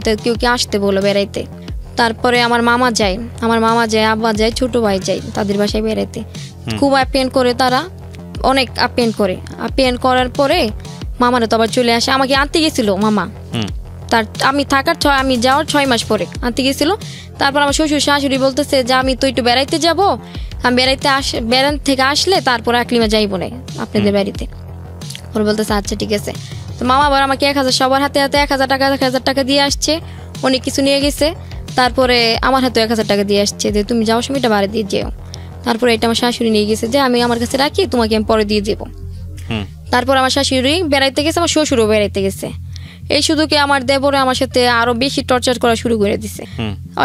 তো কেউ কি আসতে বলো বেড়াইতে। তারপরে আমার মামা যায়, আব্বা যায়, ছোট ভাই যায় তাদের বাসায় বেড়াইতে। খুব আপ্যায়ন করে তারা, অনেক আপ্যায়ন করার পরে মামারা তো আবার চলে আসে। আমাকে আনতে গেছিল মামা, আমি যাওয়ার 6 মাস পরে আনতে গেছিল। তারপর আমার শ্বশুর শাশুড়ি বলতেছে যে আমি তো একটু বেড়াইতে যাব, আমি বেড়ান থেকে আসলে তারপর আকলিমা যাইব না আপনাদের বাড়িতে। ওরা বলতেছে আচ্ছা ঠিক আছে। তো মামা আবার আমাকে 1000, সবার হাতে 1000 টাকা দিয়ে আসছে, অনেক কিছু নিয়ে গেছে। তারপরে আমার হাতে 1000 টাকা দিয়ে আসছে যে তুমি যাওয়ার সময়টা বাড়ি দিয়ে যেও। তারপরে এটা আমার শাশুড়ি নিয়ে গেছে যে আমি আমার কাছে রাখি, তোমাকে আমি পরে দিয়ে দেবো। তারপর আমার শাশুড়ি বেড়াইতে গেছে, আমার শ্বশুরও বেড়াইতে গেছে। এই শুধু কি আমার দেবরে আমার সাথে আরো বেশি টর্চার করা শুরু করে দিছে।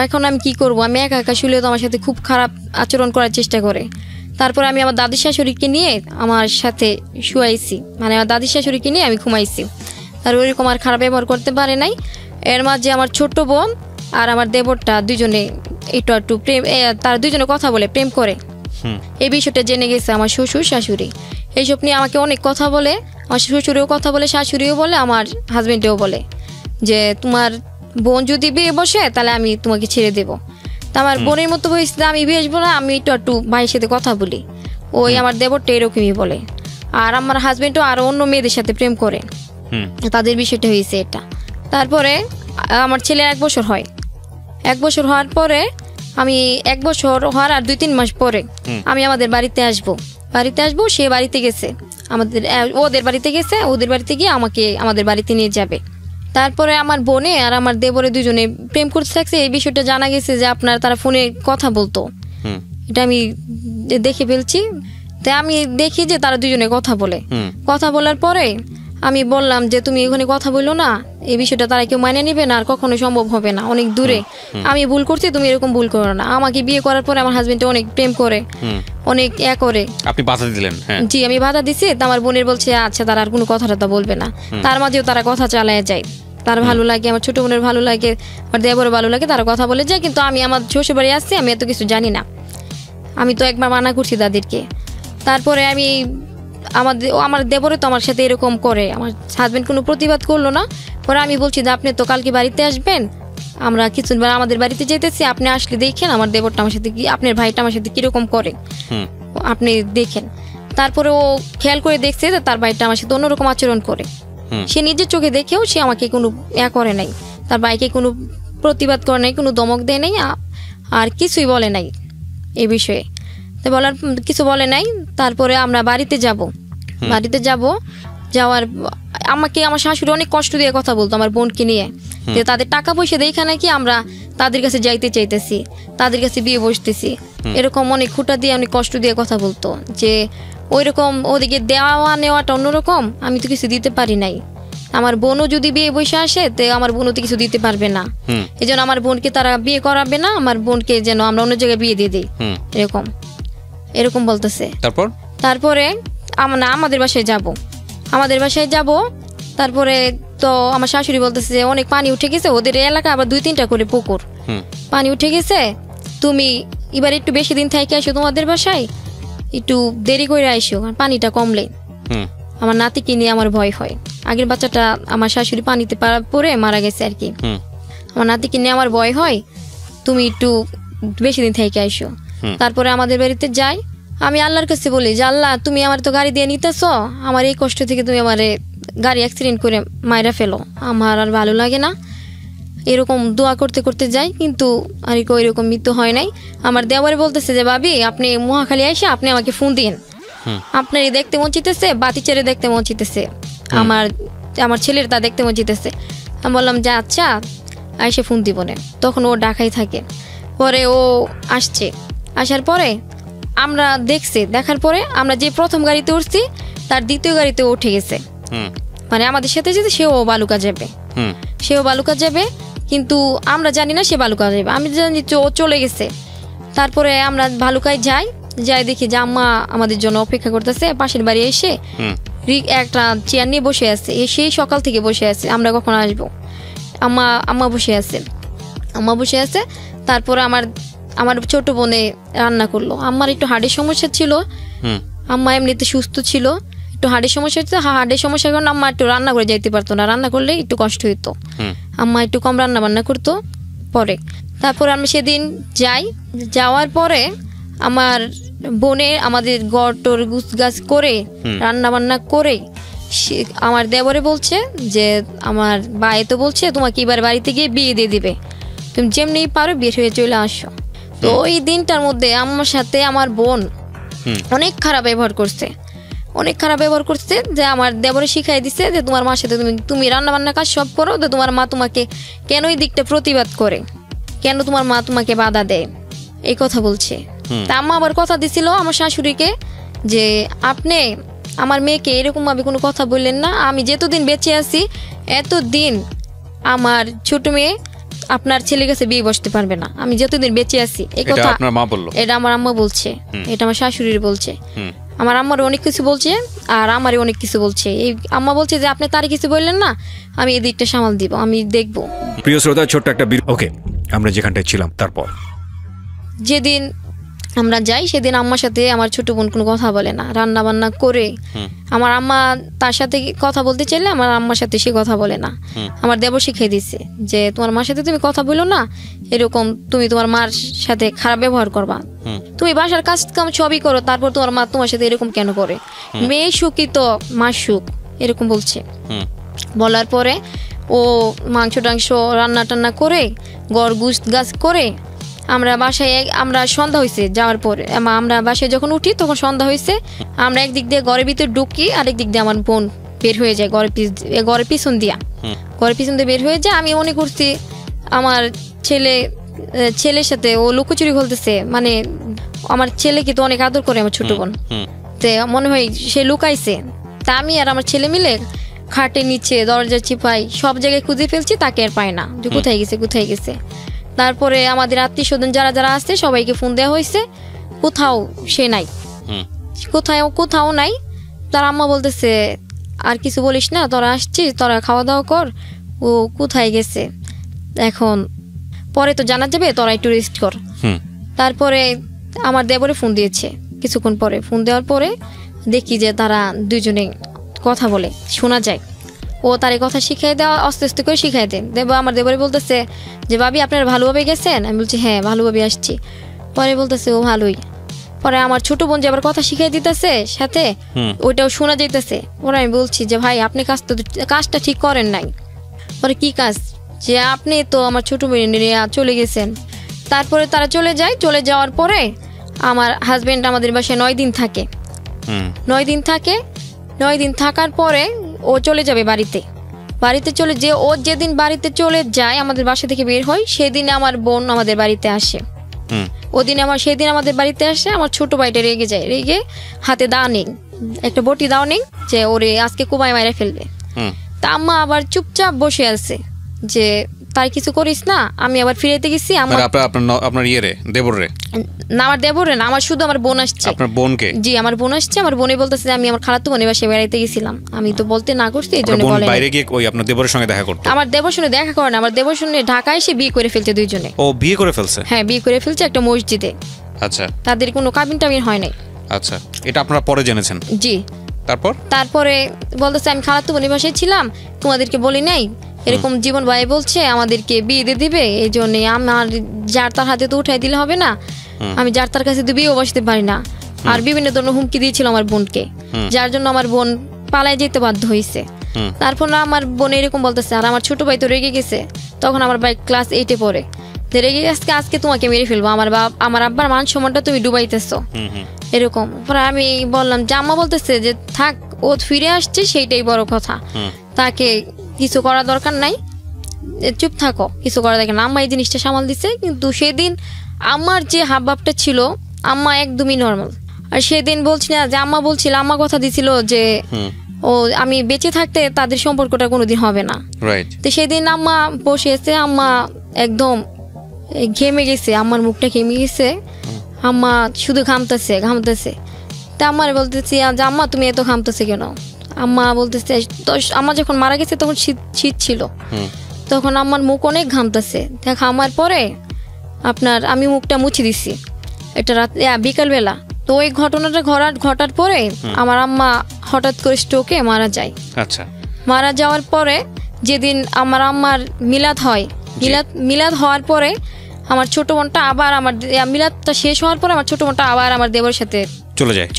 এখন আমি কি করব? আমি একা শুলে তো আমার সাথে খুব খারাপ আচরণ করার চেষ্টা করে। তারপর আমি আমার দাদি শাশুড়িকে নিয়ে আমার সাথে শুয়াইছি, মানে আমার দাদি শাশুড়িকে নিয়ে আমি ঘুমাইছি। আর ওইরকম আর খারাপ ব্যবহার করতে পারে নাই। এর মাঝে আমার ছোট বোন আর আমার দেবরটা দুজনে একটু প্রেম, তার দুজনে কথা বলে প্রেম করে। এই বিষয়টা জেনে গেছে আমার শ্বশুর শাশুড়ি। এইসব নিয়ে আমাকে অনেক কথা বলে, আমার শ্বশুরেও কথা বলে, শাশুড়িও বলে, আমার হাজবেন্ডেও বলে যে তোমার বোন যদি বিয়ে বসে তাহলে আমি তোমাকে ছেড়ে দেবো। তা আমার বোনের মতো হয়েছে, আমি বিয়ে আসবো না, আমি একটু ভাইয়ের সাথে কথা বলি। ওই আমার দেবরটা এরকমই বলে। আর আমার হাজবেন্ডও আরো অন্য মেয়েদের সাথে প্রেম করে, তাদের বিষয়টা হয়েছে এটা। তারপরে আমার ছেলে 1 বছর হয়। 1 বছর হওয়ার পরে আমি 1 বছর হওয়ার আর 2-3 মাস পরে আমি আমাদের বাড়িতে আসবো। সে বাড়িতে গেছে, ওদের বাড়িতে গেছে, ওদের বাড়িতে গিয়ে আমাকে আমাদের বাড়িতে নিয়ে যাবে। তারপরে আমার বোনে আর আমার দেবরে দুজনে প্রেম করতে থাকছে। এই বিষয়টা জানা গেছে যে তারা ফোনে কথা বলতো, এটা আমি দেখে ফেলছি। তাই আমি দেখি যে তারা দুজনে কথা বলে। কথা বলার পরে আমি বললাম যে তুমি এখানে কথা বললো না, এই বিষয়টা তারা কেউ মানে নেবে না, আর কখনো সম্ভব হবে না, অনেক দূরে, আমি ভুল করছি, তুমি এরকম ভুল করো না। আমাকে বিয়ে করার পরে আমার হাজবেন্ড অনেক প্রেম করে, অনেক করে।
আপনি বাধা দিলেন?
জি, আমি বাধা দিছি। আমার বোনের বলছে আচ্ছা তারা আর কোনো কথাটা বলবে না। তার মাঝেও তারা কথা চালায় যায়, তার ভালো লাগে, আমার ছোট বোনের ভালো লাগে, আমার দেবরের ভালো লাগে, তারা কথা বলে যায়। কিন্তু আমি আমার শ্বশুর বাড়ি আসছি, আমি এত কিছু জানি না। আমি তো একবার মানা করছি তাদেরকে। তারপরে আমি আমার দেবরে তো আমার সাথে এরকম করে, আমার হাজবেন্ড কোনো প্রতিবাদ করলো না। পরে আমি বলছি যে আপনি তো কালকে বাড়িতে আসবেন, আমরা কিছুদিন আমাদের বাড়িতে যেতেছি, আপনি আসলে দেখেন আমার দেবরটা আমার সাথে কি, আপনার ভাইটা আমার সাথে কিরকম করে, আপনি দেখেন। তারপরে ও খেয়াল করে দেখছে যে তার ভাইটা আমার সাথে অন্যরকম আচরণ করে। সে নিজের চোখে দেখেও সে আমাকে কোনো করে নাই, তার ভাইকে কোনো প্রতিবাদ করে নাই, কোনো দমক দেয় নাই, আর কিছুই বলে নাই এই বিষয়ে। তো বলার কিছু বলে নাই। তারপরে আমরা বাড়িতে যাব, যাওয়ার আমাকে আমার শাশুড়ি অনেক কষ্ট দিয়ে কথা বলতো আমার বোনকে নিয়ে, যে তাদের টাকা পয়সা দেখে নাকি আমরা তাদের কাছে যাইতে চাইতেছি, তাদের কাছে বিয়ে বসতেছি, এরকম অনেক খুঁটা দিয়ে অনেক কষ্ট দিয়ে কথা বলতো। যে ওই রকম ওদিকে দেওয়া নেওয়াটা অন্যরকম, আমি তো কিছু দিতে পারি নাই। আমার বোনও যদি বিয়ে বসে আসে তো আমার বোনও তো কিছু দিতে পারবে না, এই জন্য আমার বোনকে তারা বিয়ে করাবে না, আমার বোনকে যেন আমরা অন্য জায়গায় বিয়ে দিয়ে দিই, এরকম বলতেছে। তারপরে আমাদের বাসায় যাব। তারপরে তো আমার শাশুড়ি বলতেছে যে অনেক পানি উঠে গেছে, ওদের এলাকা আবার 2-3টা করে পুকুর, পানি উঠে গেছে, তুমি এবার একটু বেশি দিন থেকে আসো তোমাদের বাসায়, একটু দেরি করে আইসো, পানিটা কমলে। আমার নাতিকে নিয়ে আমার ভয় হয়। আগের বাচ্চাটা আমার শাশুড়ি পানিতে পড়ে মারা গেছে আর কি, আমার নাতিকে নিয়ে আমার ভয় হয়, তুমি একটু বেশি দিন থেকে আইসো। তারপরে আমাদের বাড়িতে যাই, আমি আল্লাহর কাছে বলি যে আল্লাহ তুমি আমার তো গাড়ি দিয়ে নিতেছো, আমার এই কষ্ট থেকে তুমি আমার গাড়ি অ্যাক্সিডেন্ট করে মাইরা ফেলো, আমার আর ভালো লাগে না। এরকম দোয়া করতে করতে যাই, কিন্তু আর ওইরকম মৃত্যু হয় নাই। আমার দেওয়ারে বলতেছে যে ভাবি আপনি মহাখালী এসে আপনি আমাকে ফোন দিন, আপনার দেখতে মন চিতেছে, বাতি চেড়ে দেখতে মন চিতেছে, আমার ছেলের তা দেখতে মন চিতেছে। আমি বললাম যে আচ্ছা এসে ফোন দিব না। তখন ও ঢাকায় থাকে। পরে ও আসছে, আসার পরে আমরা দেখার পরে আমরা যে প্রথম গাড়িতে উঠছি তার দ্বিতীয় গাড়িতে উঠে গেছে, মানে আমাদের সাথে যেতে সেও বালুকা যাবে, কিন্তু আমরা জানি না সে বালুকা যাবে, আমি জানি ও চলে গেছে। তারপরে আমরা বালুকায় যাই দেখি যে আম্মা আমাদের জন্য অপেক্ষা করতেছে, পাশের বাড়ি এসে একটা চেয়ার নিয়ে বসে আছে, সেই সকাল থেকে বসে আছে, আমরা কখন আসবো, আম্মা বসে আছে। তারপরে আমার ছোট বোনে রান্না করলো। আম্মার একটু হার্টের সমস্যা ছিল, আম্মা এমনিতে সুস্থ ছিল, একটু হার্টের সমস্যার কারণে আম্মা একটু রান্না করে যাইতে পারতো না, রান্না করলে একটু কষ্ট হইতো, আম্মা একটু কম রান্না বান্না করতো। পরে তারপরে আমি সেদিন যাওয়ার পরে আমার বোনে আমাদের গড় গুছ গাছ করে রান্না বান্না করে আমার দেবরে বলছে যে আমার ভাই তো বলছে তোমাকে এবার বাড়িতে গিয়ে বিয়ে দিয়ে দিবে, তুমি যেমনি পারো বিয়ে হয়ে চলে আসো। তো ওই দিনটার মধ্যে আমার সাথে আমার বোন অনেক খারাপ ব্যবহার করছে, যে আমার দেবরে শিখাই দিছে যে তোমার মার সাথে তুমি রান্না বান্না কাজ সব করো, তো তোমার মা তোমাকে কেন এই দিকটা প্রতিবাদ করে, কেন তোমার মা তোমাকে বাধা দেয়, এই কথা বলছে। তা আম্মা আবার কথা দিছিল আমার শাশুড়িকে যে আপনি আমার মেয়েকে এরকম ভাবে কোনো কথা বললেন না, আমি যতদিন বেঁচে আছি এতদিন আমার ছোট মেয়ে আপনার ছেলের কাছে বিয়ে বসতে পারবে না, আমি যতদিন বেঁচে আছি। এই কথা আপনার মা বলল, এটা আমার আম্মা বলছে, এটা আমার শাশুড়ির বলছে। আমার আম্মার অনেক কিছু বলছে আর আমারই অনেক কিছু বলছে। এই আম্মা বলছে যে আপনি তার কিছু বললেন না, আমি এই দিকটা সামাল দিব, আমি দেখবো।
প্রিয় শ্রোতা, ছোট্ট একটা ওকে,
আমরা যেখানটায় ছিলাম। তারপর
যেদিন আমরা যাই সেদিন আম্মার সাথে আমার ছোট বোন কোনো কথা বলে না, রান্না বান্না করে। আমার আম্মা তার সাথে কথা বলতে চাইলে আমার আম্মার সাথে সে কথা বলে না। আমার দেবর শিখিয়ে দিছে যে তোমার মার সাথে তুমি কথা বলো না, এরকম তুমি তোমার মার সাথে খারাপ ব্যবহার করবা, তুমি বাসার কাজ কাম সবই করো, তারপর তোমার মা তোমার সাথে এরকম কেন করে, মেয়ে সুখী তো মা সুখ, এরকম বলছে। বলার পরে ও মাংস টাংস রান্না টান্না করে গড় গুছ গাছ করে আমরা বাসায়, আমরা সন্ধ্যা হয়েছে যাওয়ার পরে আমরা বাসায় যখন উঠি তখন সন্ধ্যা হয়েছে। আমরা একদিক দিয়ে ঘরের ভিতরে ঢুকি, আরেক দিক দিয়ে আমার বোন বের হয়ে যায় ঘরের পিছন দিয়ে বের হয়ে যায়। আমি মনে করছি আমার ছেলের সাথে ও লুকোচুরি খেলতেছে, মানে আমার ছেলেকে তো অনেক আদর করে আমার ছোট বোন, তো মনে হয় সে লুকাইছে। তা আমি আর আমার ছেলে মিলে খাটের নিচে দরজা চিপাই সব জায়গায় খুঁজে ফেলছি, তাকে আর পায় না যে কোথায় গেছে। তারপরে আমাদের আত্মীয় স্বজন যারা যারা আসছে সবাইকে ফোন দেওয়া হয়েছে, কোথাও সে নাই, কোথাও নাই। তার আম্মা বলতেছে আর কিছু বলিস না, তোরা আসছিস, তোরা খাওয়া দাওয়া কর, ও কোথায় গেছে এখন পরে তো জানা যাবে, তোরা একটু রেস্ট কর। তারপরে আমার দেবরে ফোন দিয়েছে, কিছুক্ষণ পরে ফোন দেওয়ার পরে দেখি যে তারা দুজনে কথা বলে, শোনা যায়। ও তার কথা শিখিয়ে দেওয়া, আস্তে আস্তে করে শিখাই দেন। আমার দেবরে বলতেছে যে ভাবি আপনারা ভালোভাবে গেছেন? আমি বলছি হ্যাঁ ভালোভাবে আসছি। পরে বলতেছে ও ভালোই। পরে আমার ছোট বোন যে আবার কথা শিখাই দিতেছে সাথে, ওইটাও শোনা যাইতেছে। পরে আমি বলছি যে ভাই আপনি কাজটা ঠিক করেন নাই। পরে কি কাজ? যে আপনি তো আমার ছোট বোন নিয়ে চলে গেছেন। তারপরে তারা চলে যায়, চলে যাওয়ার পরে আমার হাজবেন্ড আমাদের বাসায় 9 দিন থাকে। 9 দিন থাকার পরে ও চলে যাবে বাড়িতে চলে যে ও যেদিন বাড়িতে চলে যায়, আমাদের বাসা থেকে বের হয়, সেদিন আমার বোন আমাদের বাড়িতে আসে। সেদিন আমাদের বাড়িতে আসে, আমার ছোট ভাইটা রেগে যায়, রেগে হাতে দা নেই, একটা বটি দাও নেই যে ওরে আজকে কুমায় মাইরা ফেলবে। তা আম্মা আবার চুপচাপ বসে আছে যে তার কিছু করিস না। আমি আবার ফিরেতে গেছি,
আপনার দেবরে
না, আমার দেবরে না, আমার শুধু আমার বোন আসছে।
আপনার বোনকে?
জি আমার বোন আসছে। আমার বোনে বলতেছে আমি আমার খালাতো বোনের বাসায় বেড়াইতে গেছিলাম, আমি তো বলতে না করছি, এই জন্য বলে
বাইরে গিয়ে ওই আপনার দেবরের সঙ্গে দেখা করতে।
আমার দেবর সঙ্গে দেখা করে না, আমার দেবর সঙ্গে ঢাকায় এসে বিয়ে করে ফেলছে দুইজনে।
ও বিয়ে করে ফেলছে?
হ্যাঁ বিয়ে করে ফেলছে একটা মসজিদে।
আচ্ছা,
তাদের কোনো কাবিন টাবিন হয় নাই।
আচ্ছা, এটা আপনারা পরে জেনেছেন?
জি। তারপরে বলতেছে আমি খালাতো বোনের বাসায় ছিলাম, তোমাদেরকে বলি নাই, এরকম জীবন ভাই বলছে আমাদেরকে বিয়ে দিয়ে দিবে, এই জন্য আমার যার তার হাতে তো উঠাই দিলে হবে না, আমি যার তার কাছে তো বিয়েও বসতে পারি না। আর বিভিন্ন ধরনের হুমকি দিয়েছিল আমার বোনকে, যার জন্য আমার বোন পালায় যেতে বাধ্য হয়েছে। তারপর না আমার বোন এরকম বলতেছে, আর আমার ছোট ভাই তো রেগে গেছে, তখন আমার ভাই ক্লাস 8-এ পড়ে, রেগে আজকে তোমাকে মেরে ফেলবো, আমার আব্বার মান সম্মানটা তুমি ডুবাইতেছো, এরকম। পরে আমি বললাম যে আম্মা বলতেছে যে থাক, ও ফিরে আসছে সেইটাই বড় কথা, তাকে কিছু করা দরকার নাই, চুপ থাকো, কিছু করা দরকার না। আম্মা এই জিনিসটা সামাল দিছে। কিন্তু সেদিন আমার যে হাবভাবটা ছিল, আম্মা একদমই নর্মাল। আর সেদিন বলছি না যে আম্মা বলছিল, আম্মা কথা দিছিল যে ও আমি বেঁচে থাকতে তাদের সম্পর্কটা কোনোদিন হবে না। তো সেদিন আম্মা বসে আছে, আম্মা একদম ঘেমে গেছে, আম্মার মুখটা ঘেমে গেছে, আম্মা শুধু ঘামতেছে। তা আমার বলতেছি যে আম্মা তুমি এত ঘামতেছে কেন? আম্মা বলতেছে আম্মা যখন মারা গেছে তখন শীত ছিল, তখন আমার মুখ অনেক ঘামতেছে। ঘামার পরে আমি মুখটা মুছে দিছি, এটা রাত বিকালবেলা। তো ওই ঘটনাটা ঘটার পরে আমার আম্মা হঠাৎ করে স্ট্রোকে মারা যায়।
আচ্ছা।
মারা যাওয়ার পরে যেদিন আমার আম্মার মিলাদ হয়, মিলাদ হওয়ার পরে আমার ছোট বোনটা আবার আমার মিলাদটা শেষ হওয়ার পরে আমার ছোট বোনটা আবার আমার দেবরের সাথে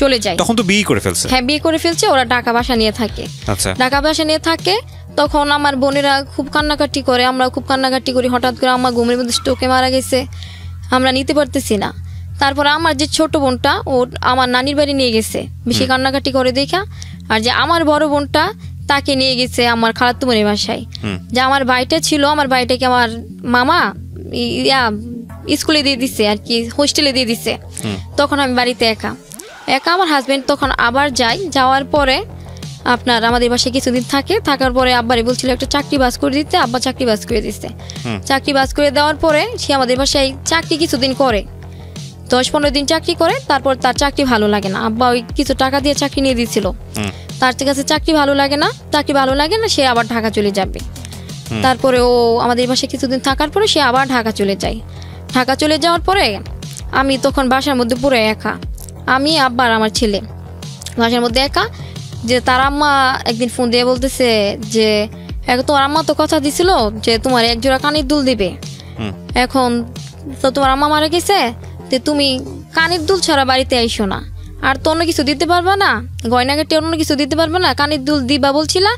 চলে যায়।
তখন তো বিয়ে করে ফেলছে?
হ্যাঁ বিয়ে করে ফেলছে, ওরা ঢাকা বাসা নিয়ে থাকে।
আচ্ছা।
ঢাকা বাসা নিয়ে থাকে, তখন আমার বোনেরা খুব কান্নাকাটি করে, আমরা খুব কান্নাকাটি করি। হঠাৎ করে আমার ঘুমের মধ্যে স্ট্রোকে মারা গেছে, আমরা নিতে পারতেছি না। তারপর আমার যে ছোট বোনটা ও আমার নানির বাড়ি নিয়ে গেছে, বেশি কান্নাকাটি করে দেখা। আর যে আমার বড় বোনটা তাকে নিয়ে গেছে আমার খালাতো বোনের বাসায়। যে আমার ভাইটা ছিল, আমার ভাইটাকে আমার মামা স্কুলে দিয়ে দিচ্ছে আর কি, হোস্টেলে দিয়ে দিচ্ছে। তখন আমি বাড়িতে একা। আমার হাজবেন্ড তখন আবার যাওয়ার পরে আমাদের বাসায় কিছুদিন থাকার পরে আব্বারে বলছিল একটা চাকরি বাজ করে দিতে, আব্বা চাকরি বাজ করে দিচ্ছে। চাকরি বাজ করে দেওয়ার পরে সে আমাদের বাসায় চাকরি কিছুদিন করে, 10-15 দিন চাকরি করে। তারপর তার চাকরি ভালো লাগে না, আব্বা ওই কিছু টাকা দিয়ে চাকরি নিয়ে দিয়েছিল। তার কাছে চাকরি ভালো লাগে না, সে আবার ঢাকা চলে যাবে। তারপরে ও আমাদের বাসায় কিছুদিন থাকার পরে সে আবার ঢাকা চলে যায়। ঢাকা চলে যাওয়ার পরে আমি তখন বাসার মধ্যে পুরো একা, আমি আব্বা আর আমার ছেলে বাসার মধ্যে একা। যে তার আম্মা একদিন ফোন দিয়ে বলতেছে যে তোমার আম্মা তো কথা দিছিল যে তোমার এক জোড়া কানের দুল দিবে, এখন তো তোমার আম্মা মারা গেছে, যে তুমি কানের দুল ছাড়া বাড়িতে আইসো না, আর তো অন্য কিছু দিতে পারবা না, গয়নাগাটি অন্য কিছু দিতে পারবা না, কানের দুল দিবা বলছিলা,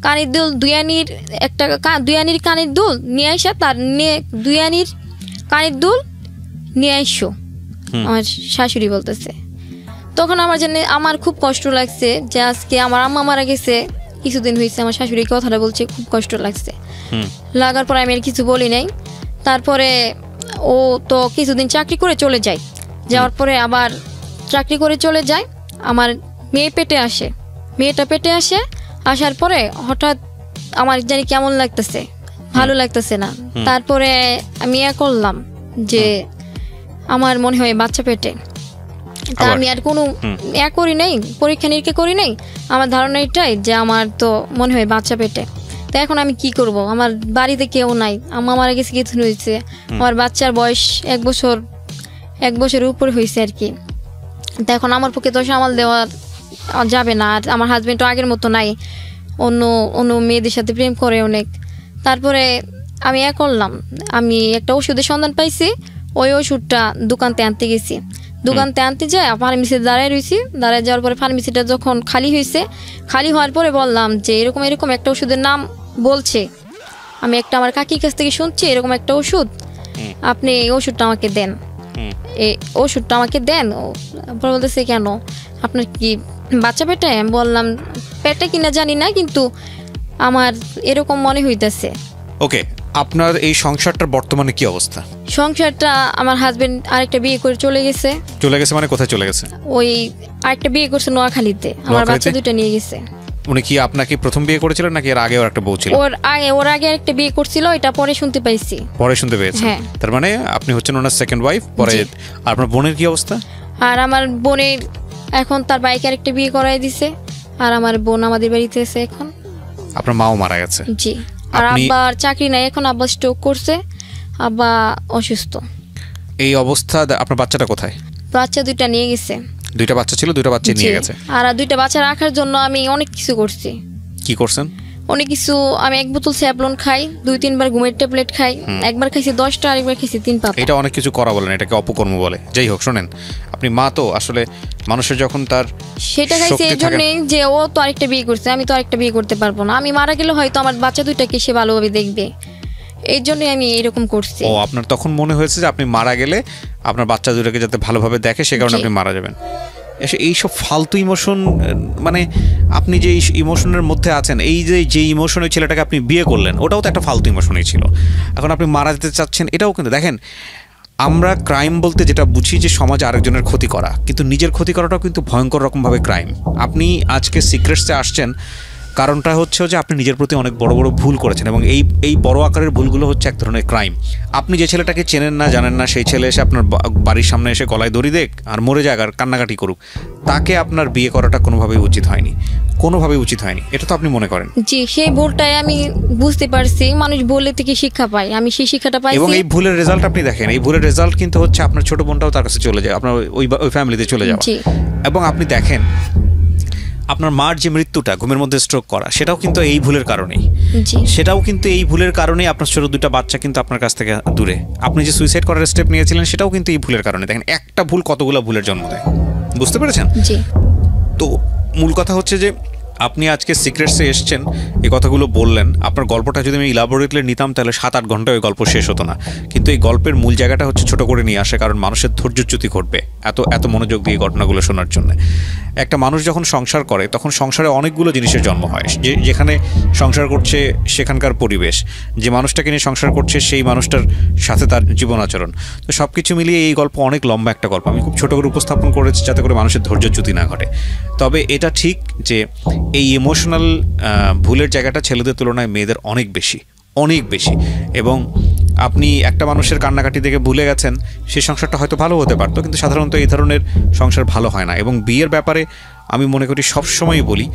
কানের দুল দুই আনির কানের দুল নিয়ে আইসা তার নিয়ে 2 আনির কানের দুল নিয়ে আইসো, আমার শাশুড়ি বলতেছে। তখন আমার খুব কষ্ট লাগছে যে আজকে আমার আম্মা মারা গেছে, কিছুদিন হয়েছে, আমার শাশুড়ি কথাটা বলছে, খুব কষ্ট লাগছে। লাগার পর আমি আর কিছু বলি নাই। তারপরে ও তো কিছুদিন চাকরি করে চলে যায়, যাওয়ার পরে আবার চাকরি করে চলে যায়, আমার মেয়েটা পেটে আসে, আসার পরে হঠাৎ আমার জানি কেমন লাগতেছে, ভালো লাগতেছে না। তারপরে আমি করলাম যে আমার মনে হয় বাচ্চা পেটে, তা আমি আর কোনো করি নাই, পরীক্ষা নিরীক্ষা করি নাই। আমার ধারণা এটাই যে আমার তো মনে হয় বাচ্চা পেটে। তো এখন আমি কি করব, আমার বাড়িতে কেউ নাই, আম্মা মারা গেছে, কিছু হয়েছে, আমার বাচ্চার বয়স 1 বছরের উপরে হয়েছে আর কি। তো এখন আমার পক্ষে তো সামাল দেওয়া যাবে না, আর আমার হাজবেন্ডও আগের মতো নাই, অন্য মেয়েদের সাথে প্রেম করে অনেক। তারপরে আমি করলাম, আমি একটা ওষুধের সন্ধান পাইছি, ওই ওষুধটা দোকানতে আনতে গেছি। দোকানতে আনতে যায় ফার্মেসিতে দাঁড়ায় যাওয়ার পরে ফার্মেসিটা যখন খালি হওয়ার পরে বললাম যে এরকম একটা ওষুধের নাম বলছে, আমি আমার কাকির কাছ থেকে শুনছি এরকম একটা ওষুধ, আপনি এই ওষুধটা আমাকে দেন, এই ওষুধটা আমাকে দেন। বলতেছে কেন, আপনার কি বাচ্চা পেটে? আমি বললাম পেটে কিনা জানি না, কিন্তু আমার এরকম মনে হইতেছে।
ওকে, আপনার এই সংসারটার বর্তমানে কি অবস্থা?
সংসারটা, আমার হাজবেন্ড আরেকটা বিয়ে করে চলে গেছে মানে কোথায় চলে গেছে? ওই আরেকটা বিয়ে করছে নোয়াখালীতে, আমার বাচ্চা 2টা নিয়ে গেছে।
উনি কি আপনাকে প্রথম বিয়ে করেছিলেন নাকি এর আগে আর একটা বউ ছিল?
ওর আগে আরেকটা বিয়ে করছিল, এটা পরে শুনতে পেয়েছি।
হ্যাঁ। তার মানে আপনি হচ্ছেন ওনার সেকেন্ড ওয়াইফ। পরে আপনার বোনের কি অবস্থা?
আর আমার বোনের এখন তার বাইকে আরেকটা বিয়ে করাই দিছে, আর আমার বোন আমাদের বাড়িতে আছে এখন।
আপনার মাও মারা গেছে?
জি। আর আব্বার চাকরি নাই এখন, আব্বা স্ট্রোক করছে, আব্বা অসুস্থ।
এই অবস্থা আপনার বাচ্চাটা কোথায়?
বাচ্চা 2টা নিয়ে গেছে।
2টা বাচ্চা ছিল, 2টা বাচ্চা নিয়ে গেছে।
আর 2টা বাচ্চা রাখার জন্য আমি অনেক কিছু করছি।
কি করছেন?
অনেক কিছু। আমি 1 বোতল স্যাভলন খাই, 2-3 বার ঘুমের ট্যাবলেট খাই, একবার খাইছি 10টা, আরেকবার খাইছি 3 পাতা।
এটা অনেক কিছু করা বলেন, এটাকে অপকর্ম বলে। যাই হোক, শোনেন, আপনি মা তো আসলে মানুষের যখন তার
সেটা খাইছে এই জন্যই যে ও তো আরেকটা বিয়ে করছে, আমি তো আরেকটা বিয়ে করতে পারবো না, আমি মারা গেলে হয়তো আমার বাচ্চা 2টাকে সে ভালোভাবে দেখবে, এই জন্যই আমি এরকম করছি।
ও, আপনার তখন মনে হয়েছে যে আপনি মারা গেলে আপনার বাচ্চা 2টাকে যাতে ভালোভাবে দেখে, সে কারণে আপনি মারা যাবেন। এইসব ফালতু ইমোশন, মানে আপনি যে ইমোশনের মধ্যে আছেন, এই যে ইমোশন ওই ছেলেটাকে আপনি বিয়ে করলেন, ওটাও তো একটা ফালতু ইমোশনই ছিল। এখন আপনি মারা যেতে চাচ্ছেন, এটাও কিন্তু দেখেন, আমরা ক্রাইম বলতে যেটা বুঝি যে সমাজে আরেকজনের ক্ষতি করা, কিন্তু নিজের ক্ষতি করাটাও কিন্তু ভয়ঙ্কর রকমভাবে ক্রাইম। আপনি আজকে সিক্রেটসে আসছেন, কারণটা হচ্ছে যে আপনি নিজের প্রতি অনেক বড় বড় ভুল করেছেন, এবং এই বড় আকারের ভুলগুলো হচ্ছে এক ধরনের ক্রাইম। আপনি যে ছেলেটাকে চেনেন না, জানেন না, সেই ছেলে এসে আপনার বাড়ির সামনে এসে গলায় দড়ি দেখ আর মরে যাক আর কান্নাকাটি করুক, তাকে আপনার বিয়ে করাটা কোনোভাবেই উচিত হয়নি, এটা তো আপনি মনে করেন?
জি, সেই ভুলটাই আমি বুঝতে পারছি, মানুষ বলে থেকে শিক্ষা পায়, আমি সেই শিক্ষাটা পাইছি।
এবং এই ভুলের রেজাল্ট আপনি দেখেন, এই ভুলের রেজাল্ট কিন্তু হচ্ছে আপনার ছোট বোনটাও তার কাছে চলে যায়, আপনার ওই ফ্যামিলিতে চলে যাওয়া। এবং আপনি দেখেন আপনার মার যে মৃত্যুটা, ঘুমের মধ্যে স্ট্রোক করা, সেটাও কিন্তু এই ভুলের কারণেই। আপনার ছোট 2টা বাচ্চা কিন্তু আপনার কাছ থেকে দূরে। আপনি যে সুইসাইড করার স্টেপ নিয়েছিলেন, সেটাও কিন্তু এই ভুলের কারণে। দেখেন, একটা ভুল কতগুলো ভুলের জন্ম দেয়, বুঝতে পেরেছেন? তো মূল কথা হচ্ছে যে আপনি আজকে সিক্রেটসে এসছেন, এই কথাগুলো বললেন, আপনার গল্পটা যদি আমি ইলাবোরেটলি নিতাম তাহলে 7-8 ঘন্টায় ওই গল্প শেষ হতো না। কিন্তু এই গল্পের মূল জায়গাটা হচ্ছে ছোট করে নিয়ে আসে, কারণ মানুষের ধৈর্যচ্যুতি ঘটবে এত মনোযোগ দিয়ে ঘটনাগুলো শোনার জন্য। একটা মানুষ যখন সংসার করে, তখন সংসারে অনেকগুলো জিনিসের জন্ম হয়। যেখানে সংসার করছে সেখানকার পরিবেশ, যে মানুষটাকে নিয়ে সংসার করছে সেই মানুষটার সাথে তার জীবন আচরণ, তো সব কিছু মিলিয়ে এই গল্প অনেক লম্বা একটা গল্প। আমি খুব ছোট করে উপস্থাপন করেছি যাতে করে মানুষের ধৈর্যচ্যুতি না ঘটে। তবে এটা ঠিক যে এই ইমোশনাল ভুলের জায়গাটা ছেলেদের তুলনায় মেয়েদের অনেক বেশি। এবং আপনি একটা মানুষের কান্নাকাটি দেখে ভুলে গেছেন, সেই সংসারটা হয়তো ভালো হতে পারতো, কিন্তু সাধারণত এই ধরনের সংসার ভালো হয় না। এবং বিয়ের ব্যাপারে আমি মনে করি সবসময়ই বলি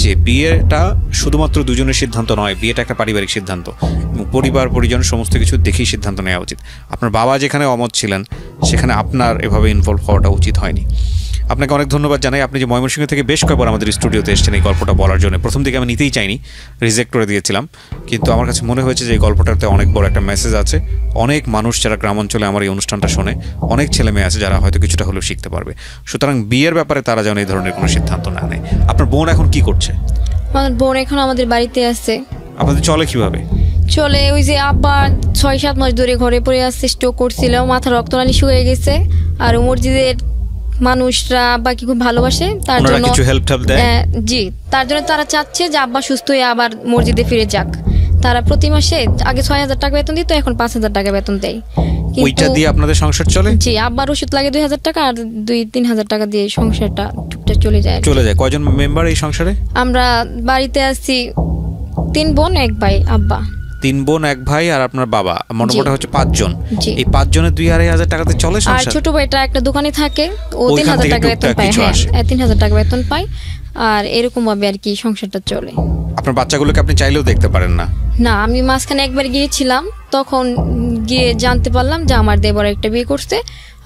যে বিয়েটা শুধুমাত্র দুজনের সিদ্ধান্ত নয়, বিয়েটা একটা পারিবারিক সিদ্ধান্ত এবং পরিবার পরিজন সমস্ত কিছু দেখেই সিদ্ধান্ত নেওয়া উচিত। আপনার বাবা যেখানে অমত ছিলেন সেখানে আপনার এভাবে ইনভলভ হওয়াটা উচিত হয়নি। আপনাকে অনেক ধন্যবাদ জানাই। আপনি যে ময়মনসিংহ থেকে বেশ কয়েকবার আমাদের স্টুডিওতে এসেছেন এই গল্পটা বলার জন্য। প্রথম দিকে আমি নিতেই চাইনি, রিজেক্ট করে দিয়েছিলাম, কিন্তু আমার কাছে মনে হয়েছে যে এই গল্পটাতে অনেক বড় একটা মেসেজ আছে। অনেক মানুষ যারা গ্রামাঞ্চলে আমার এই অনুষ্ঠানটা শোনে, অনেক ছেলে মেয়ে আছে যারা হয়তো কিছুটা হলেও শিখতে পারবে। সুতরাং বিয়ের ব্যাপারে তারা যেন এই ধরনের কোনো সিদ্ধান্ত না নেয়। আপনার বোন এখন কি করছে?
আমার বোন এখন আমাদের বাড়িতে আছে।
আপনাদের চলে কিভাবে?
চলে ওই যে আব্বা 6-7 মাস ধরে ঘরে পড়ে আসছে, স্ট্রোক করছিল, মাথা রক্তনালী শুকিয়ে গেছে। আর মসজিদের মানুষরা আব্বাকে খুব ভালোবাসে, তার জন্য
কিছু হেল্প দেয়।
জি, তার জন্য তারা চাচ্ছে যে আব্বা সুস্থ হয়ে আবার মসজিদে ফিরে যাক। তারা প্রতি মাসে আগে 6,000 টাকা বেতন দিত, এখন 5,000 টাকা বেতন দেয়।
ওইটা দিয়ে আপনাদের সংসার চলে?
জি, আব্বার ওষুধ লাগে 2,000 টাকা, আর 2-3,000 টাকা দিয়ে সংসারটা টুকটাক চলে যায়।
কয়জন মেম্বার এই সংসারে?
আমরা বাড়িতে আছি 3 বোন 1 ভাই। আব্বা
3 বোন 1 ভাই আর আপনার বাবা, মোটামুটি হচ্ছে 5 জন। এই 5 জনের 2,500 টাকাতে চলে সংসার?
আর ছোট ভাইটা একটা দোকানে থাকে, ও 3,000 টাকা বেতন পায়। হ্যাঁ, 3,000 টাকা বেতন পায়। আর এরকম ভাবে আর কি সংসারটা চলে।
আপনার বাচ্চাগুলোকে আপনি চাইলেও দেখতে পারেন না?
না, আমি মাঝখানে একবার গিয়েছিলাম, তখন গিয়ে জানতে পারলাম যে আমার দেবর একটা বিয়ে করছে।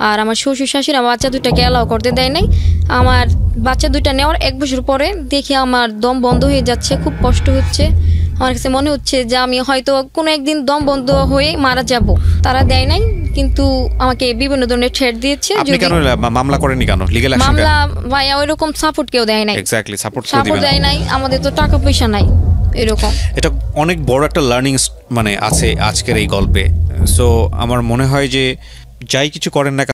আর আমার শ্বশুর শাশুড়ি আমার বাচ্চা দুটাকে অ্যালাউ করতে দেয় নাই। আমার বাচ্চা দুইটা নেওয়ার 1 বছর পরে দেখি আমার দম বন্ধ হয়ে যাচ্ছে, খুব কষ্ট হচ্ছে। আমার কাছে মনে হচ্ছে যে আমি হয়তো কোনো একদিন দম বন্ধ হয়ে মারা যাব। তারা দেয় নাই, কিন্তু আমাকে বিভিন্ন ধরনের থ্রেট দিয়েছে।
আপনি কেন মামলা করেননি কেন? Legal action?
মামলা ভাইয়া ওইরকম সাপোর্ট কেউ দেয় নাই।
এক্স্যাক্টলি, সাপোর্ট
দেয় নাই। আমাদের তো টাকা পয়সা নাই এরকম।
এটা অনেক বড় একটা লার্নিং মানে আছে আজকের এই গল্পে। সো আমার মনে হয় যে যাই কিছু করেন না